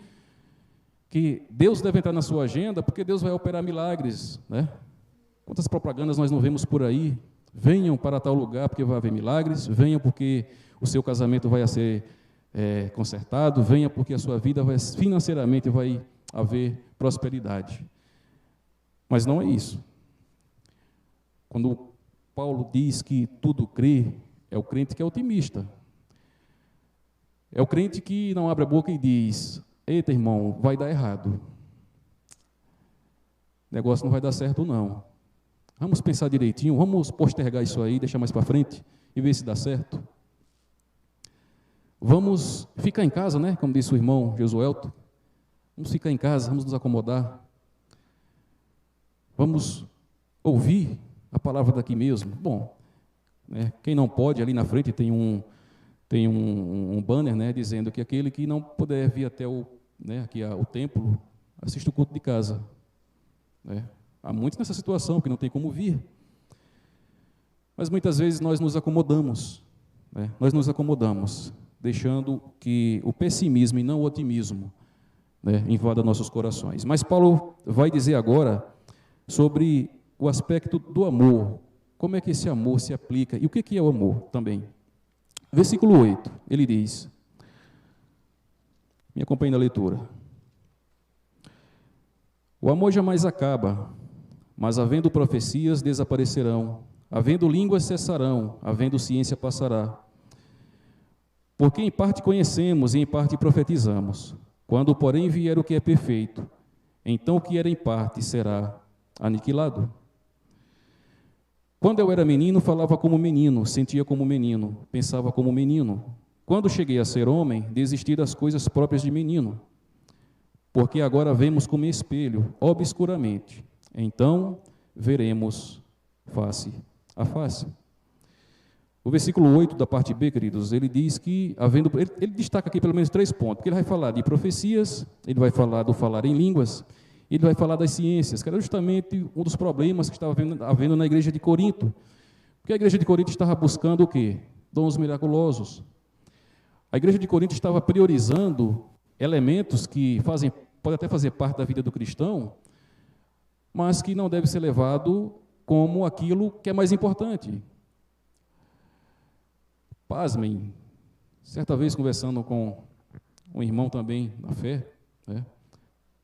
Deus deve entrar na sua agenda porque Deus vai operar milagres, né? Quantas propagandas nós não vemos por aí? Venham para tal lugar porque vai haver milagres, venham porque o seu casamento vai ser consertado, venha porque a sua vida financeiramente vai haver prosperidade. Mas não é isso. Quando Paulo diz que tudo crê, é o crente que é otimista. É o crente que não abre a boca e diz: eita, irmão, vai dar errado. O negócio não vai dar certo, não. Vamos pensar direitinho, vamos postergar isso aí, deixar mais para frente e ver se dá certo. Vamos ficar em casa, né? Como disse o irmão Josuelto. Vamos ficar em casa, vamos nos acomodar. Vamos ouvir a palavra daqui mesmo. Bom, né, quem não pode, ali na frente tem um banner, né, dizendo que aquele que não puder vir até aqui o templo, assista o culto de casa. Né? Há muitos nessa situação que não tem como vir. Mas muitas vezes nós nos acomodamos. Né? Nós nos acomodamos, deixando que o pessimismo e não o otimismo, né, invada nossos corações. Mas Paulo vai dizer agora sobre o aspecto do amor. Como é que esse amor se aplica? E o que é o amor também? Versículo 8, ele diz, me acompanhe na leitura. O amor jamais acaba, mas havendo profecias desaparecerão, havendo línguas cessarão, havendo ciência passará. Porque em parte conhecemos e em parte profetizamos. Quando, porém, vier o que é perfeito, então o que era em parte será aniquilado. Quando eu era menino, falava como menino, sentia como menino, pensava como menino. Quando cheguei a ser homem, desisti das coisas próprias de menino. Porque agora vemos como em espelho, obscuramente. Então, veremos face a face. O versículo 8 da parte B, queridos, ele diz que, ele destaca aqui pelo menos 3 pontos, porque ele vai falar de profecias, ele vai falar do falar em línguas, ele vai falar das ciências, que era justamente um dos problemas que estava havendo na igreja de Corinto. Porque a igreja de Corinto estava buscando o quê? Dons miraculosos. A igreja de Corinto estava priorizando elementos que podem até fazer parte da vida do cristão, mas que não deve ser levado como aquilo que é mais importante. Pasmem, certa vez conversando com um irmão também na fé, né?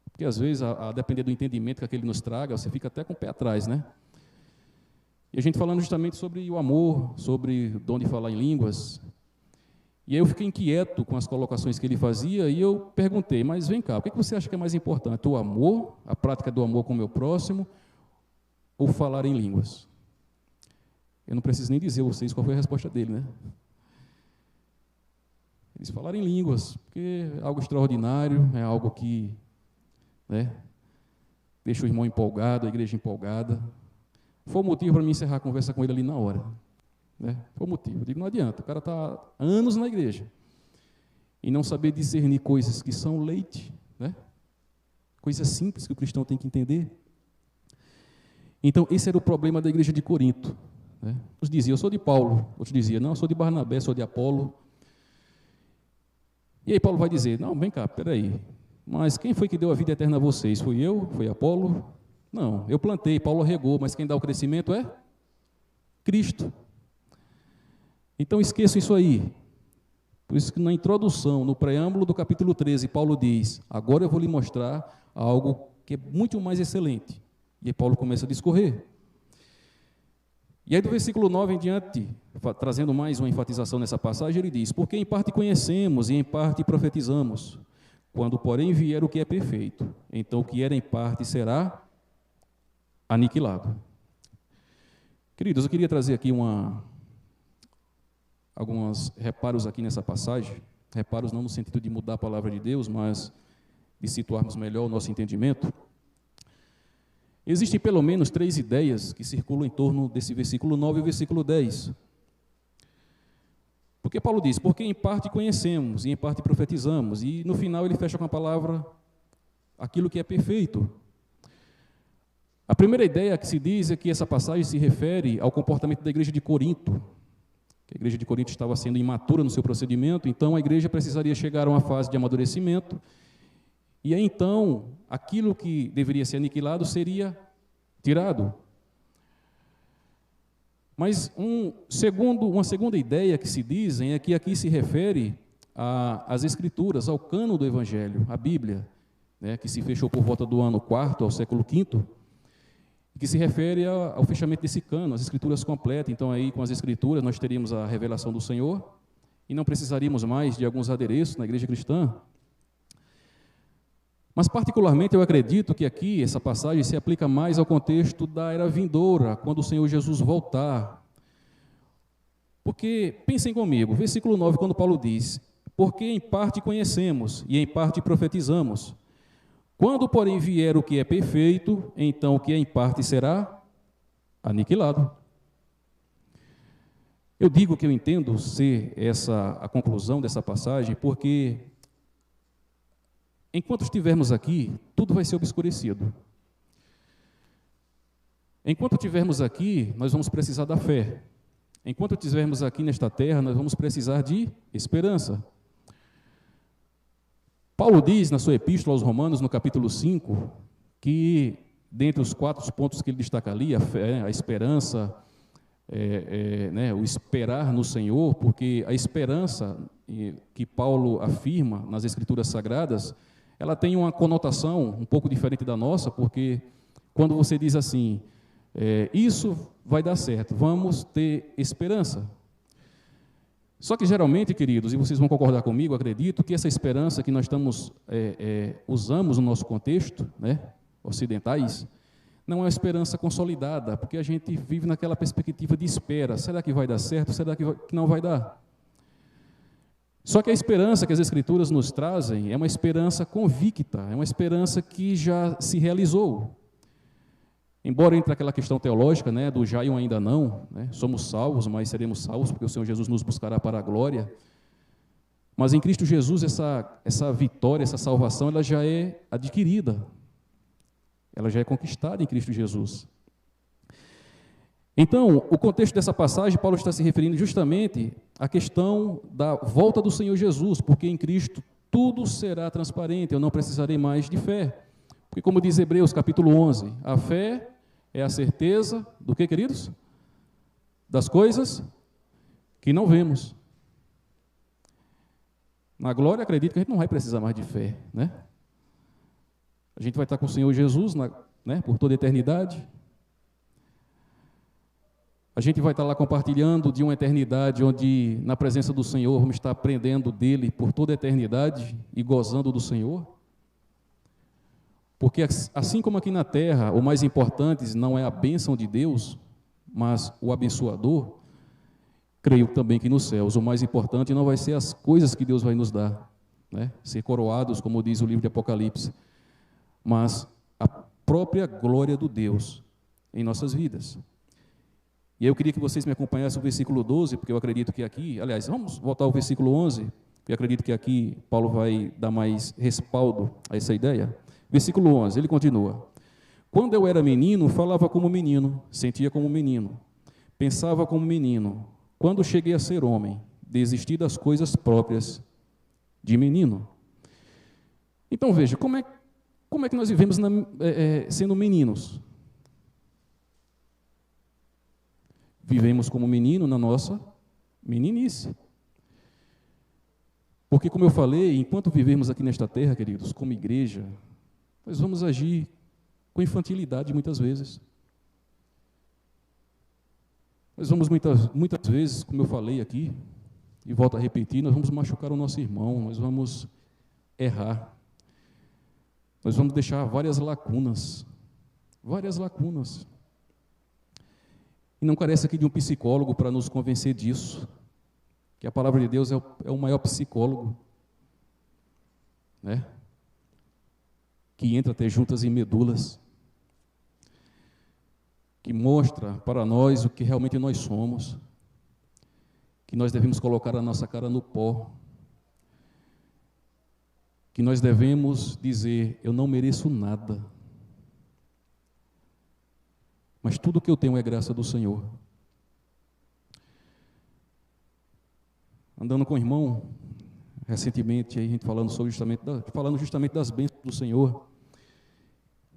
Porque às vezes, a depender do entendimento que aquele nos traga, você fica até com o pé atrás, né? E a gente falando justamente sobre o amor, sobre o dom de falar em línguas. E aí eu fiquei inquieto com as colocações que ele fazia e eu perguntei, mas vem cá, o que você acha que é mais importante? O amor, a prática do amor com o meu próximo, ou falar em línguas? Eu não preciso nem dizer a vocês qual foi a resposta dele, né? Eles falaram em línguas, porque é algo extraordinário, é algo que, né, deixa o irmão empolgado, a igreja empolgada. Foi o motivo para mim encerrar a conversa com ele ali na hora. Né? Foi o motivo. Eu digo, não adianta, o cara está há anos na igreja e não saber discernir coisas que são leite, né? Coisas simples que o cristão tem que entender. Então, esse era o problema da igreja de Corinto. Né? Uns diziam, eu sou de Paulo. Outros diziam, não, eu sou de Barnabé, sou de Apolo. E aí Paulo vai dizer, não, vem cá, peraí, mas quem foi que deu a vida eterna a vocês? Fui eu? Foi Apolo? Não, eu plantei, Paulo regou, mas quem dá o crescimento é Cristo. Então esqueçam isso aí. Por isso que na introdução, no preâmbulo do capítulo 13, Paulo diz, agora eu vou lhe mostrar algo que é muito mais excelente. E aí Paulo começa a discorrer. E aí do versículo 9 em diante, trazendo mais uma enfatização nessa passagem, ele diz, porque em parte conhecemos e em parte profetizamos, quando porém vier o que é perfeito, então o que era em parte será aniquilado. Queridos, eu queria trazer aqui alguns reparos aqui nessa passagem, reparos não no sentido de mudar a palavra de Deus, mas de situarmos melhor o nosso entendimento. Existem pelo menos 3 ideias que circulam em torno desse versículo 9 e o versículo 10. Porque Paulo diz, porque em parte conhecemos e em parte profetizamos, e no final ele fecha com a palavra, aquilo que é perfeito. A primeira ideia que se diz é que essa passagem se refere ao comportamento da igreja de Corinto, que a igreja de Corinto estava sendo imatura no seu procedimento, então a igreja precisaria chegar a uma fase de amadurecimento, e aí então aquilo que deveria ser aniquilado seria tirado. Mas uma segunda ideia que se dizem é que aqui se refere às Escrituras, ao cânon do Evangelho, a Bíblia, né, que se fechou por volta do ano 4 ao século V, que se refere ao fechamento desse cânon, as Escrituras completas. Então, aí, com as Escrituras, nós teríamos a revelação do Senhor e não precisaríamos mais de alguns adereços na igreja cristã. Mas, particularmente, eu acredito que aqui, essa passagem se aplica mais ao contexto da era vindoura, quando o Senhor Jesus voltar. Porque, pensem comigo, versículo 9, quando Paulo diz, porque em parte conhecemos e em parte profetizamos. Quando, porém, vier o que é perfeito, então o que é em parte será aniquilado. Eu digo que eu entendo ser essa a conclusão dessa passagem, porque enquanto estivermos aqui, tudo vai ser obscurecido. Enquanto estivermos aqui, nós vamos precisar da fé. Enquanto estivermos aqui nesta terra, nós vamos precisar de esperança. Paulo diz na sua epístola aos Romanos, no capítulo 5, que dentre os 4 pontos que ele destaca ali, a fé, a esperança, né, o esperar no Senhor, porque a esperança que Paulo afirma nas Escrituras Sagradas, ela tem uma conotação um pouco diferente da nossa, porque quando você diz assim, isso vai dar certo, vamos ter esperança. Só que geralmente, queridos, e vocês vão concordar comigo, acredito que essa esperança que nós usamos no nosso contexto, né, ocidentais, não é uma esperança consolidada, porque a gente vive naquela perspectiva de espera. Será que vai dar certo? Será que não vai dar? Só que a esperança que as Escrituras nos trazem é uma esperança convicta, é uma esperança que já se realizou. Embora entre aquela questão teológica, né, do já e um ainda não, né, somos salvos, mas seremos salvos porque o Senhor Jesus nos buscará para a glória. Mas em Cristo Jesus essa vitória, essa salvação, ela já é adquirida. Ela já é conquistada em Cristo Jesus. Então, o contexto dessa passagem, Paulo está se referindo justamente à questão da volta do Senhor Jesus, porque em Cristo tudo será transparente, eu não precisarei mais de fé. Porque como diz Hebreus capítulo 11, a fé é a certeza do que, queridos? Das coisas que não vemos. Na glória, acredito que a gente não vai precisar mais de fé, né? A gente vai estar com o Senhor Jesus, né, por toda a eternidade. A gente vai estar lá compartilhando de uma eternidade onde, na presença do Senhor, vamos estar aprendendo dele por toda a eternidade e gozando do Senhor. Porque assim como aqui na terra, o mais importante não é a bênção de Deus, mas o abençoador, creio também que nos céus o mais importante não vai ser as coisas que Deus vai nos dar, né? Ser coroados, como diz o livro de Apocalipse, mas a própria glória do Deus em nossas vidas. E eu queria que vocês me acompanhassem o versículo 12, porque eu acredito que aqui, aliás, vamos voltar ao versículo 11, porque eu acredito que aqui Paulo vai dar mais respaldo a essa ideia. Versículo 11, ele continua. Quando eu era menino, falava como menino, sentia como menino, pensava como menino. Quando cheguei a ser homem, desisti das coisas próprias de menino. Então, veja, como é que nós vivemos sendo meninos? Vivemos como menino na nossa meninice. Porque, como eu falei, enquanto vivemos aqui nesta terra, queridos, como igreja, nós vamos agir com infantilidade muitas vezes. Nós vamos muitas vezes, como eu falei aqui, e volto a repetir, nós vamos machucar o nosso irmão, nós vamos errar. Nós vamos deixar várias lacunas. E não carece aqui de um psicólogo para nos convencer disso, que a palavra de Deus é o maior psicólogo, né? Que entra até juntas e medulas. que mostra para nós o que realmente nós somos, que nós devemos colocar a nossa cara no pó, que nós devemos dizer: eu não mereço nada, mas tudo que eu tenho é graça do Senhor. Andando com o irmão, recentemente, aí a gente falando justamente das bênçãos do Senhor,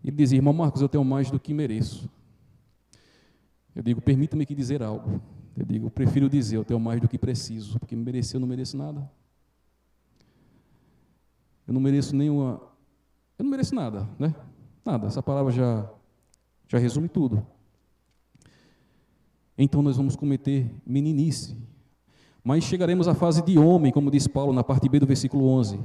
ele dizia: irmão Marcos, eu tenho mais do que mereço. Eu digo: permita-me que dizer algo. Eu digo: eu prefiro dizer, eu tenho mais do que preciso, porque merecer eu não mereço nada. Eu não mereço nada, né? Nada, essa palavra já resume tudo. Então nós vamos cometer meninice, mas chegaremos à fase de homem, como diz Paulo na parte B do versículo 11.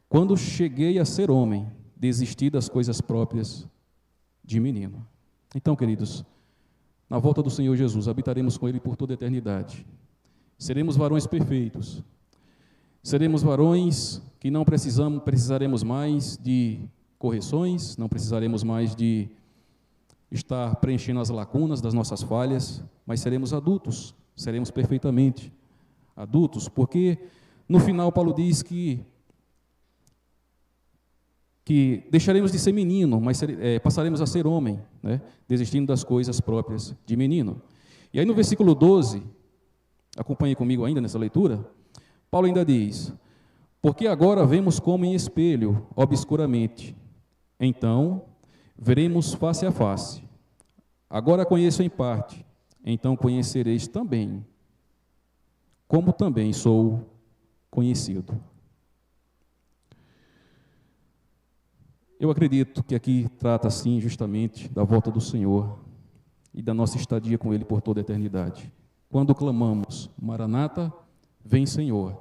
Quando cheguei a ser homem, desisti das coisas próprias de menino. Então, queridos, na volta do Senhor Jesus, habitaremos com Ele por toda a eternidade. Seremos varões perfeitos. Seremos varões que não precisaremos mais de correções, não precisaremos mais de estar preenchendo as lacunas das nossas falhas, mas seremos adultos, seremos perfeitamente adultos, porque no final Paulo diz que deixaremos de ser menino, mas passaremos a ser homem, né? Desistindo das coisas próprias de menino. E aí no versículo 12, acompanhe comigo ainda nessa leitura, Paulo ainda diz: porque agora vemos como em espelho, obscuramente, então veremos face a face. Agora conheço em parte, então conhecereis também, como também sou conhecido. Eu acredito que aqui trata, sim, justamente da volta do Senhor e da nossa estadia com Ele por toda a eternidade. Quando clamamos: Maranata, vem Senhor,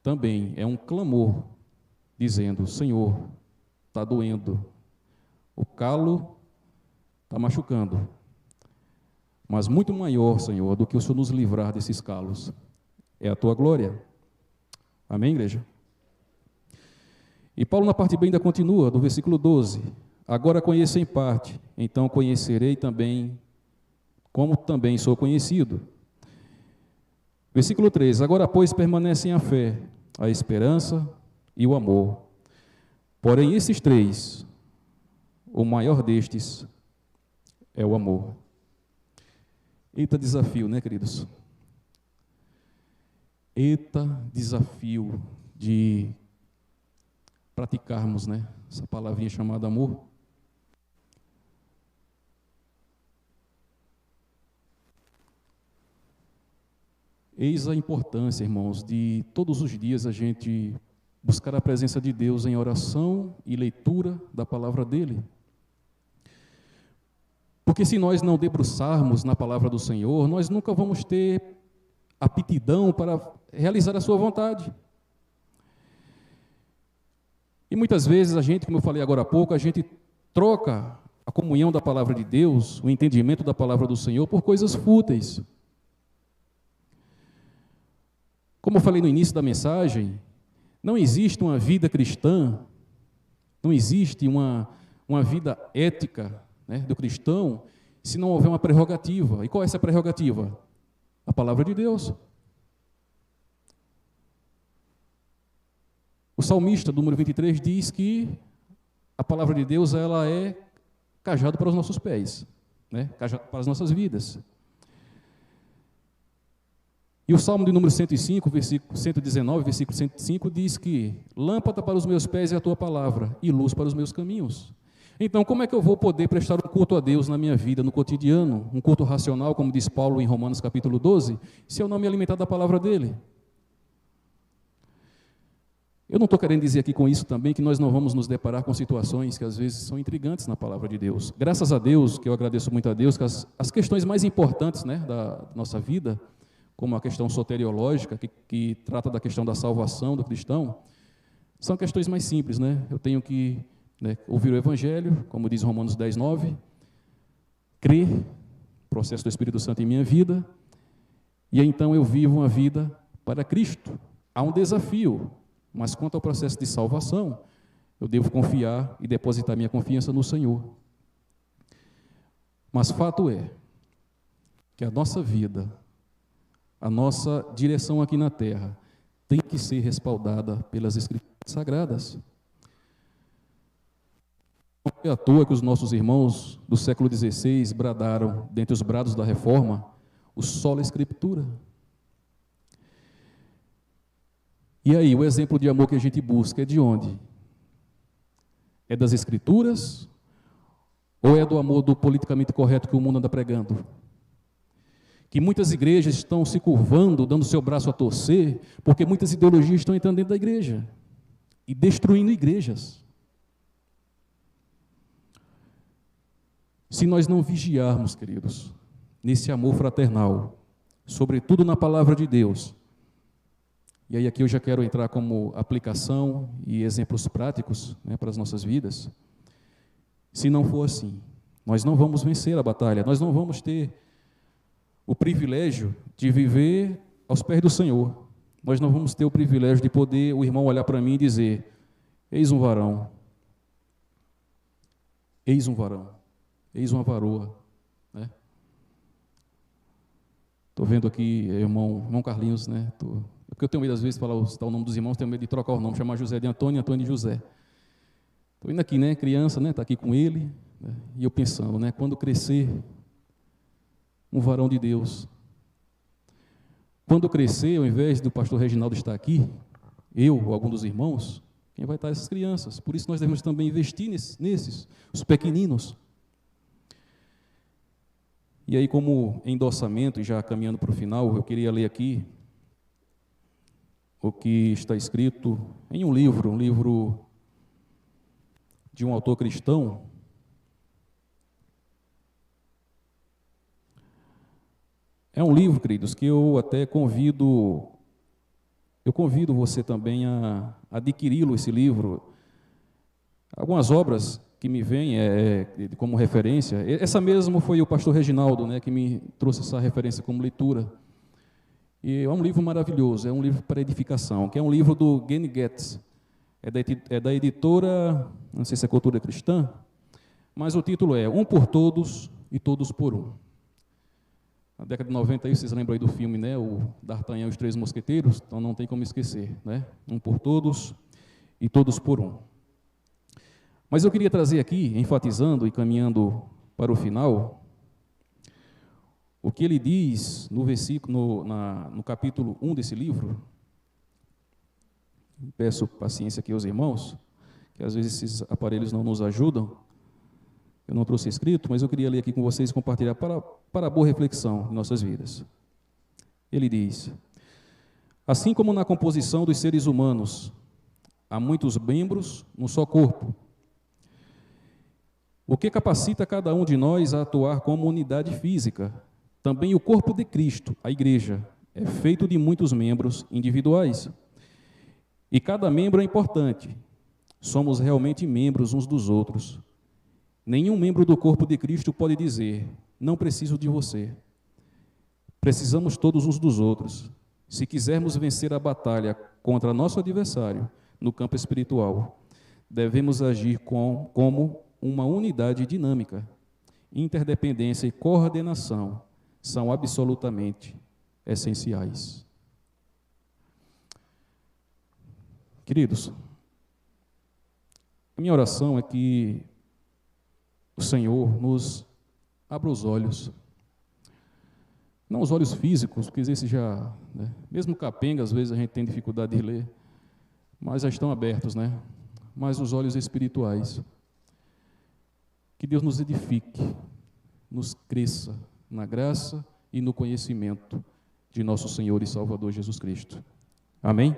também é um clamor dizendo: Senhor, está doendo, o calo está machucando, mas muito maior, Senhor, do que o Senhor nos livrar desses calos é a Tua glória. Amém, igreja? E Paulo na parte B ainda continua, do versículo 12: agora conheço em parte, então conhecerei também, como também sou conhecido. Versículo 13: agora, pois, permanecem a fé, a esperança e o amor. Porém, esses três, o maior destes é o amor. Eita desafio, né, queridos? Eita desafio de praticarmos, né, essa palavrinha chamada amor. Eis a importância, irmãos, de todos os dias a gente buscar a presença de Deus em oração e leitura da palavra dEle. Porque se nós não debruçarmos na palavra do Senhor, nós nunca vamos ter aptidão para realizar a sua vontade. E muitas vezes a gente, como eu falei agora há pouco, a gente troca a comunhão da palavra de Deus, o entendimento da palavra do Senhor, por coisas fúteis. Como eu falei no início da mensagem, não existe uma vida cristã, não existe uma vida ética, né, do cristão, se não houver uma prerrogativa. E qual é essa prerrogativa? A palavra de Deus. O salmista, do número 23, diz que a palavra de Deus, ela é cajado para os nossos pés, né? Cajado para as nossas vidas. E o Salmo de número 105, versículo 119, versículo 105, diz que lâmpada para os meus pés é a tua palavra e luz para os meus caminhos. Então, como é que eu vou poder prestar um culto a Deus na minha vida, no cotidiano, um culto racional, como diz Paulo em Romanos capítulo 12, se eu não me alimentar da palavra dele? Eu não estou querendo dizer aqui com isso também que nós não vamos nos deparar com situações que às vezes são intrigantes na palavra de Deus. Graças a Deus, que eu agradeço muito a Deus, que as questões mais importantes, né, da nossa vida, como a questão soteriológica, que trata da questão da salvação do cristão, são questões mais simples, né? Eu tenho que, né, ouvir o Evangelho, como diz Romanos 10, 9, crer, processo do Espírito Santo em minha vida, e então eu vivo uma vida para Cristo. Há um desafio, mas quanto ao processo de salvação, eu devo confiar e depositar minha confiança no Senhor. Mas fato é que a nossa vida, a nossa direção aqui na terra, tem que ser respaldada pelas Escrituras Sagradas. Não é à toa que os nossos irmãos do século XVI bradaram, dentre os brados da Reforma, o sola Escritura. E aí, o exemplo de amor que a gente busca é de onde? É das Escrituras ou é do amor do politicamente correto que o mundo anda pregando? Que muitas igrejas estão se curvando, dando seu braço a torcer, porque muitas ideologias estão entrando dentro da igreja e destruindo igrejas. Se nós não vigiarmos, queridos, nesse amor fraternal, sobretudo na palavra de Deus, e aí aqui eu já quero entrar como aplicação e exemplos práticos, né, para as nossas vidas. Se não for assim, nós não vamos vencer a batalha, nós não vamos ter o privilégio de viver aos pés do Senhor. Nós não vamos ter o privilégio de poder o irmão olhar para mim e dizer: eis um varão, eis um varão, eis uma varoa. Né? Estou vendo aqui, irmão Carlinhos, né? É porque eu tenho medo, às vezes, de citar o nome dos irmãos, tenho medo de trocar o nome, chamar José de Antônio e Antônio de José. Estou indo aqui, né? Criança, né? Está aqui com ele, né? E eu pensando, né? Quando crescer, um varão de Deus. Quando crescer, ao invés do pastor Reginaldo estar aqui, eu ou algum dos irmãos, quem vai estar essas crianças? Por isso nós devemos também investir nesses, os pequeninos. E aí, como endossamento, e já caminhando para o final, eu queria ler aqui o que está escrito em um livro de um autor cristão. É um livro, queridos, que eu até convido você também a adquiri-lo, esse livro. Algumas obras que me vêm como referência, essa mesmo foi o pastor Reginaldo, né, que me trouxe essa referência como leitura. E é um livro maravilhoso, é um livro para edificação, que é um livro do Gene Getz, é da editora, não sei se é Cultura Cristã, mas o título é Um por Todos e Todos por Um. Na década de 90, aí, vocês lembram aí do filme, né, o D'Artagnan e os Três Mosqueteiros? Então não tem como esquecer, né? Um por todos e todos por um. Mas eu queria trazer aqui, enfatizando e caminhando para o final, o que ele diz no versículo, no capítulo 1 desse livro. Peço paciência aqui aos irmãos, que às vezes esses aparelhos não nos ajudam. Eu não trouxe escrito, mas eu queria ler aqui com vocês e compartilhar para a boa reflexão de nossas vidas. Ele diz: assim como na composição dos seres humanos há muitos membros num só corpo, o que capacita cada um de nós a atuar como unidade física, também o corpo de Cristo, a igreja, é feito de muitos membros individuais. E cada membro é importante. Somos realmente membros uns dos outros. Nenhum membro do corpo de Cristo pode dizer: não preciso de você. Precisamos todos uns dos outros. Se quisermos vencer a batalha contra nosso adversário no campo espiritual, devemos agir como uma unidade dinâmica. Interdependência e coordenação são absolutamente essenciais. Queridos, a minha oração é que o Senhor nos abra os olhos, não os olhos físicos, porque esses já, né, mesmo capenga, às vezes a gente tem dificuldade de ler, mas já estão abertos, né? Mas os olhos espirituais. Que Deus nos edifique, nos cresça na graça e no conhecimento de nosso Senhor e Salvador Jesus Cristo. Amém?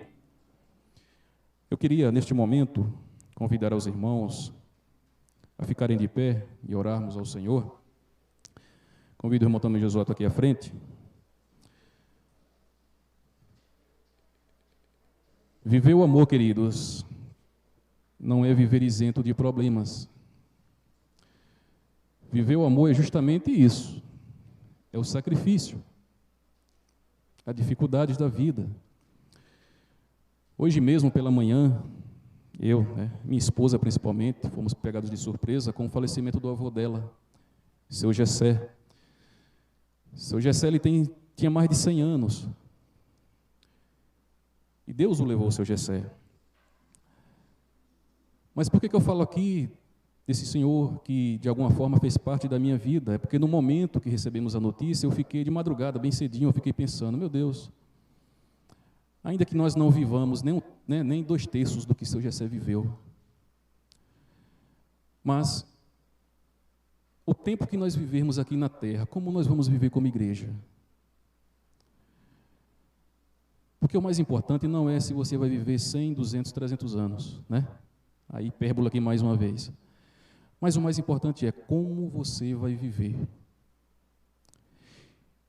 Eu queria, neste momento, convidar os irmãos a ficarem de pé e orarmos ao Senhor. Convido o irmão Antônio Josué aqui à frente. Viver o amor, queridos, não é viver isento de problemas. Viver o amor é justamente isso. É o sacrifício. As dificuldades da vida. Hoje mesmo, pela manhã, eu, minha esposa principalmente, fomos pegados de surpresa com o falecimento do avô dela, seu Jessé. Seu Jessé tinha mais de 100 anos. E Deus o levou, seu Jessé. Mas por que eu falo aqui desse senhor que de alguma forma fez parte da minha vida? É porque no momento que recebemos a notícia, eu fiquei de madrugada, bem cedinho, eu fiquei pensando, meu Deus, ainda que nós não vivamos nem 2/3 do que seu Jessé viveu, mas o tempo que nós vivermos aqui na terra, como nós vamos viver como igreja? Porque o mais importante não é se você vai viver 100, 200, 300 anos, né? A hipérbole aqui mais uma vez. Mas o mais importante é como você vai viver.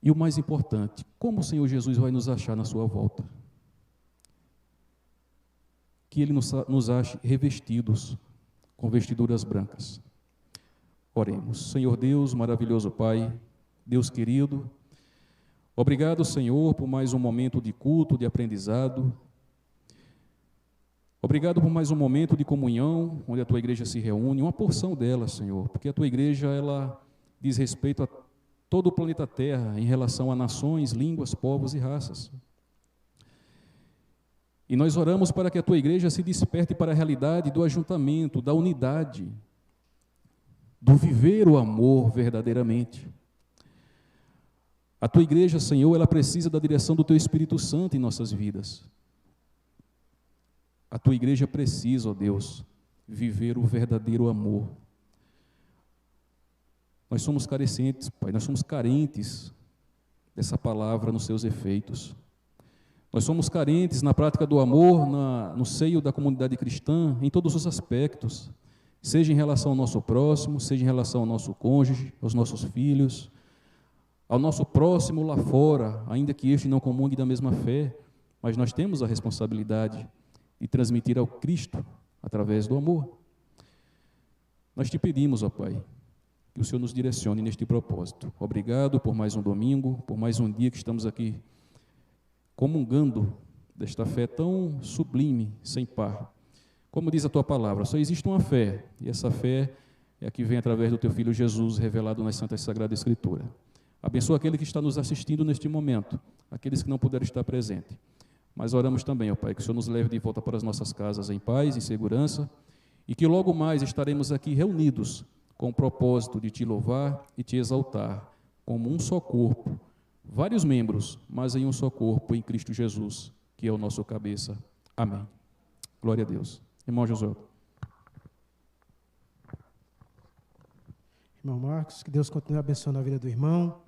E o mais importante, como o Senhor Jesus vai nos achar na sua volta. Que Ele nos ache revestidos com vestiduras brancas. Oremos. Senhor Deus, maravilhoso Pai, Deus querido, obrigado, Senhor, por mais um momento de culto, de aprendizado. Obrigado por mais um momento de comunhão, onde a Tua igreja se reúne, uma porção dela, Senhor, porque a Tua igreja, ela diz respeito a todo o planeta Terra, em relação a nações, línguas, povos e raças. E nós oramos para que a Tua igreja se desperte para a realidade do ajuntamento, da unidade, do viver o amor verdadeiramente. A Tua igreja, Senhor, ela precisa da direção do Teu Espírito Santo em nossas vidas. A Tua igreja precisa, ó Deus, viver o verdadeiro amor. Nós somos carentes, Pai, nós somos carentes dessa palavra nos seus efeitos. Nós somos carentes na prática do amor, no seio da comunidade cristã, em todos os aspectos, seja em relação ao nosso próximo, seja em relação ao nosso cônjuge, aos nossos filhos, ao nosso próximo lá fora, ainda que este não comungue da mesma fé, mas nós temos a responsabilidade de transmitir ao Cristo através do amor. Nós te pedimos, ó Pai, que o Senhor nos direcione neste propósito. Obrigado por mais um domingo, por mais um dia que estamos aqui comungando desta fé tão sublime, sem par. Como diz a Tua palavra, só existe uma fé, e essa fé é a que vem através do Teu Filho Jesus, revelado nas Santas Sagradas Escrituras. Abençoa aquele que está nos assistindo neste momento, aqueles que não puderam estar presentes. Mas oramos também, ó Pai, que o Senhor nos leve de volta para as nossas casas em paz, em segurança, e que logo mais estaremos aqui reunidos com o propósito de Te louvar e Te exaltar, como um só corpo, vários membros, mas em um só corpo, em Cristo Jesus, que é o nosso cabeça. Amém. Glória a Deus. Irmão Josué. Irmão Marcos, que Deus continue abençoando a vida do irmão.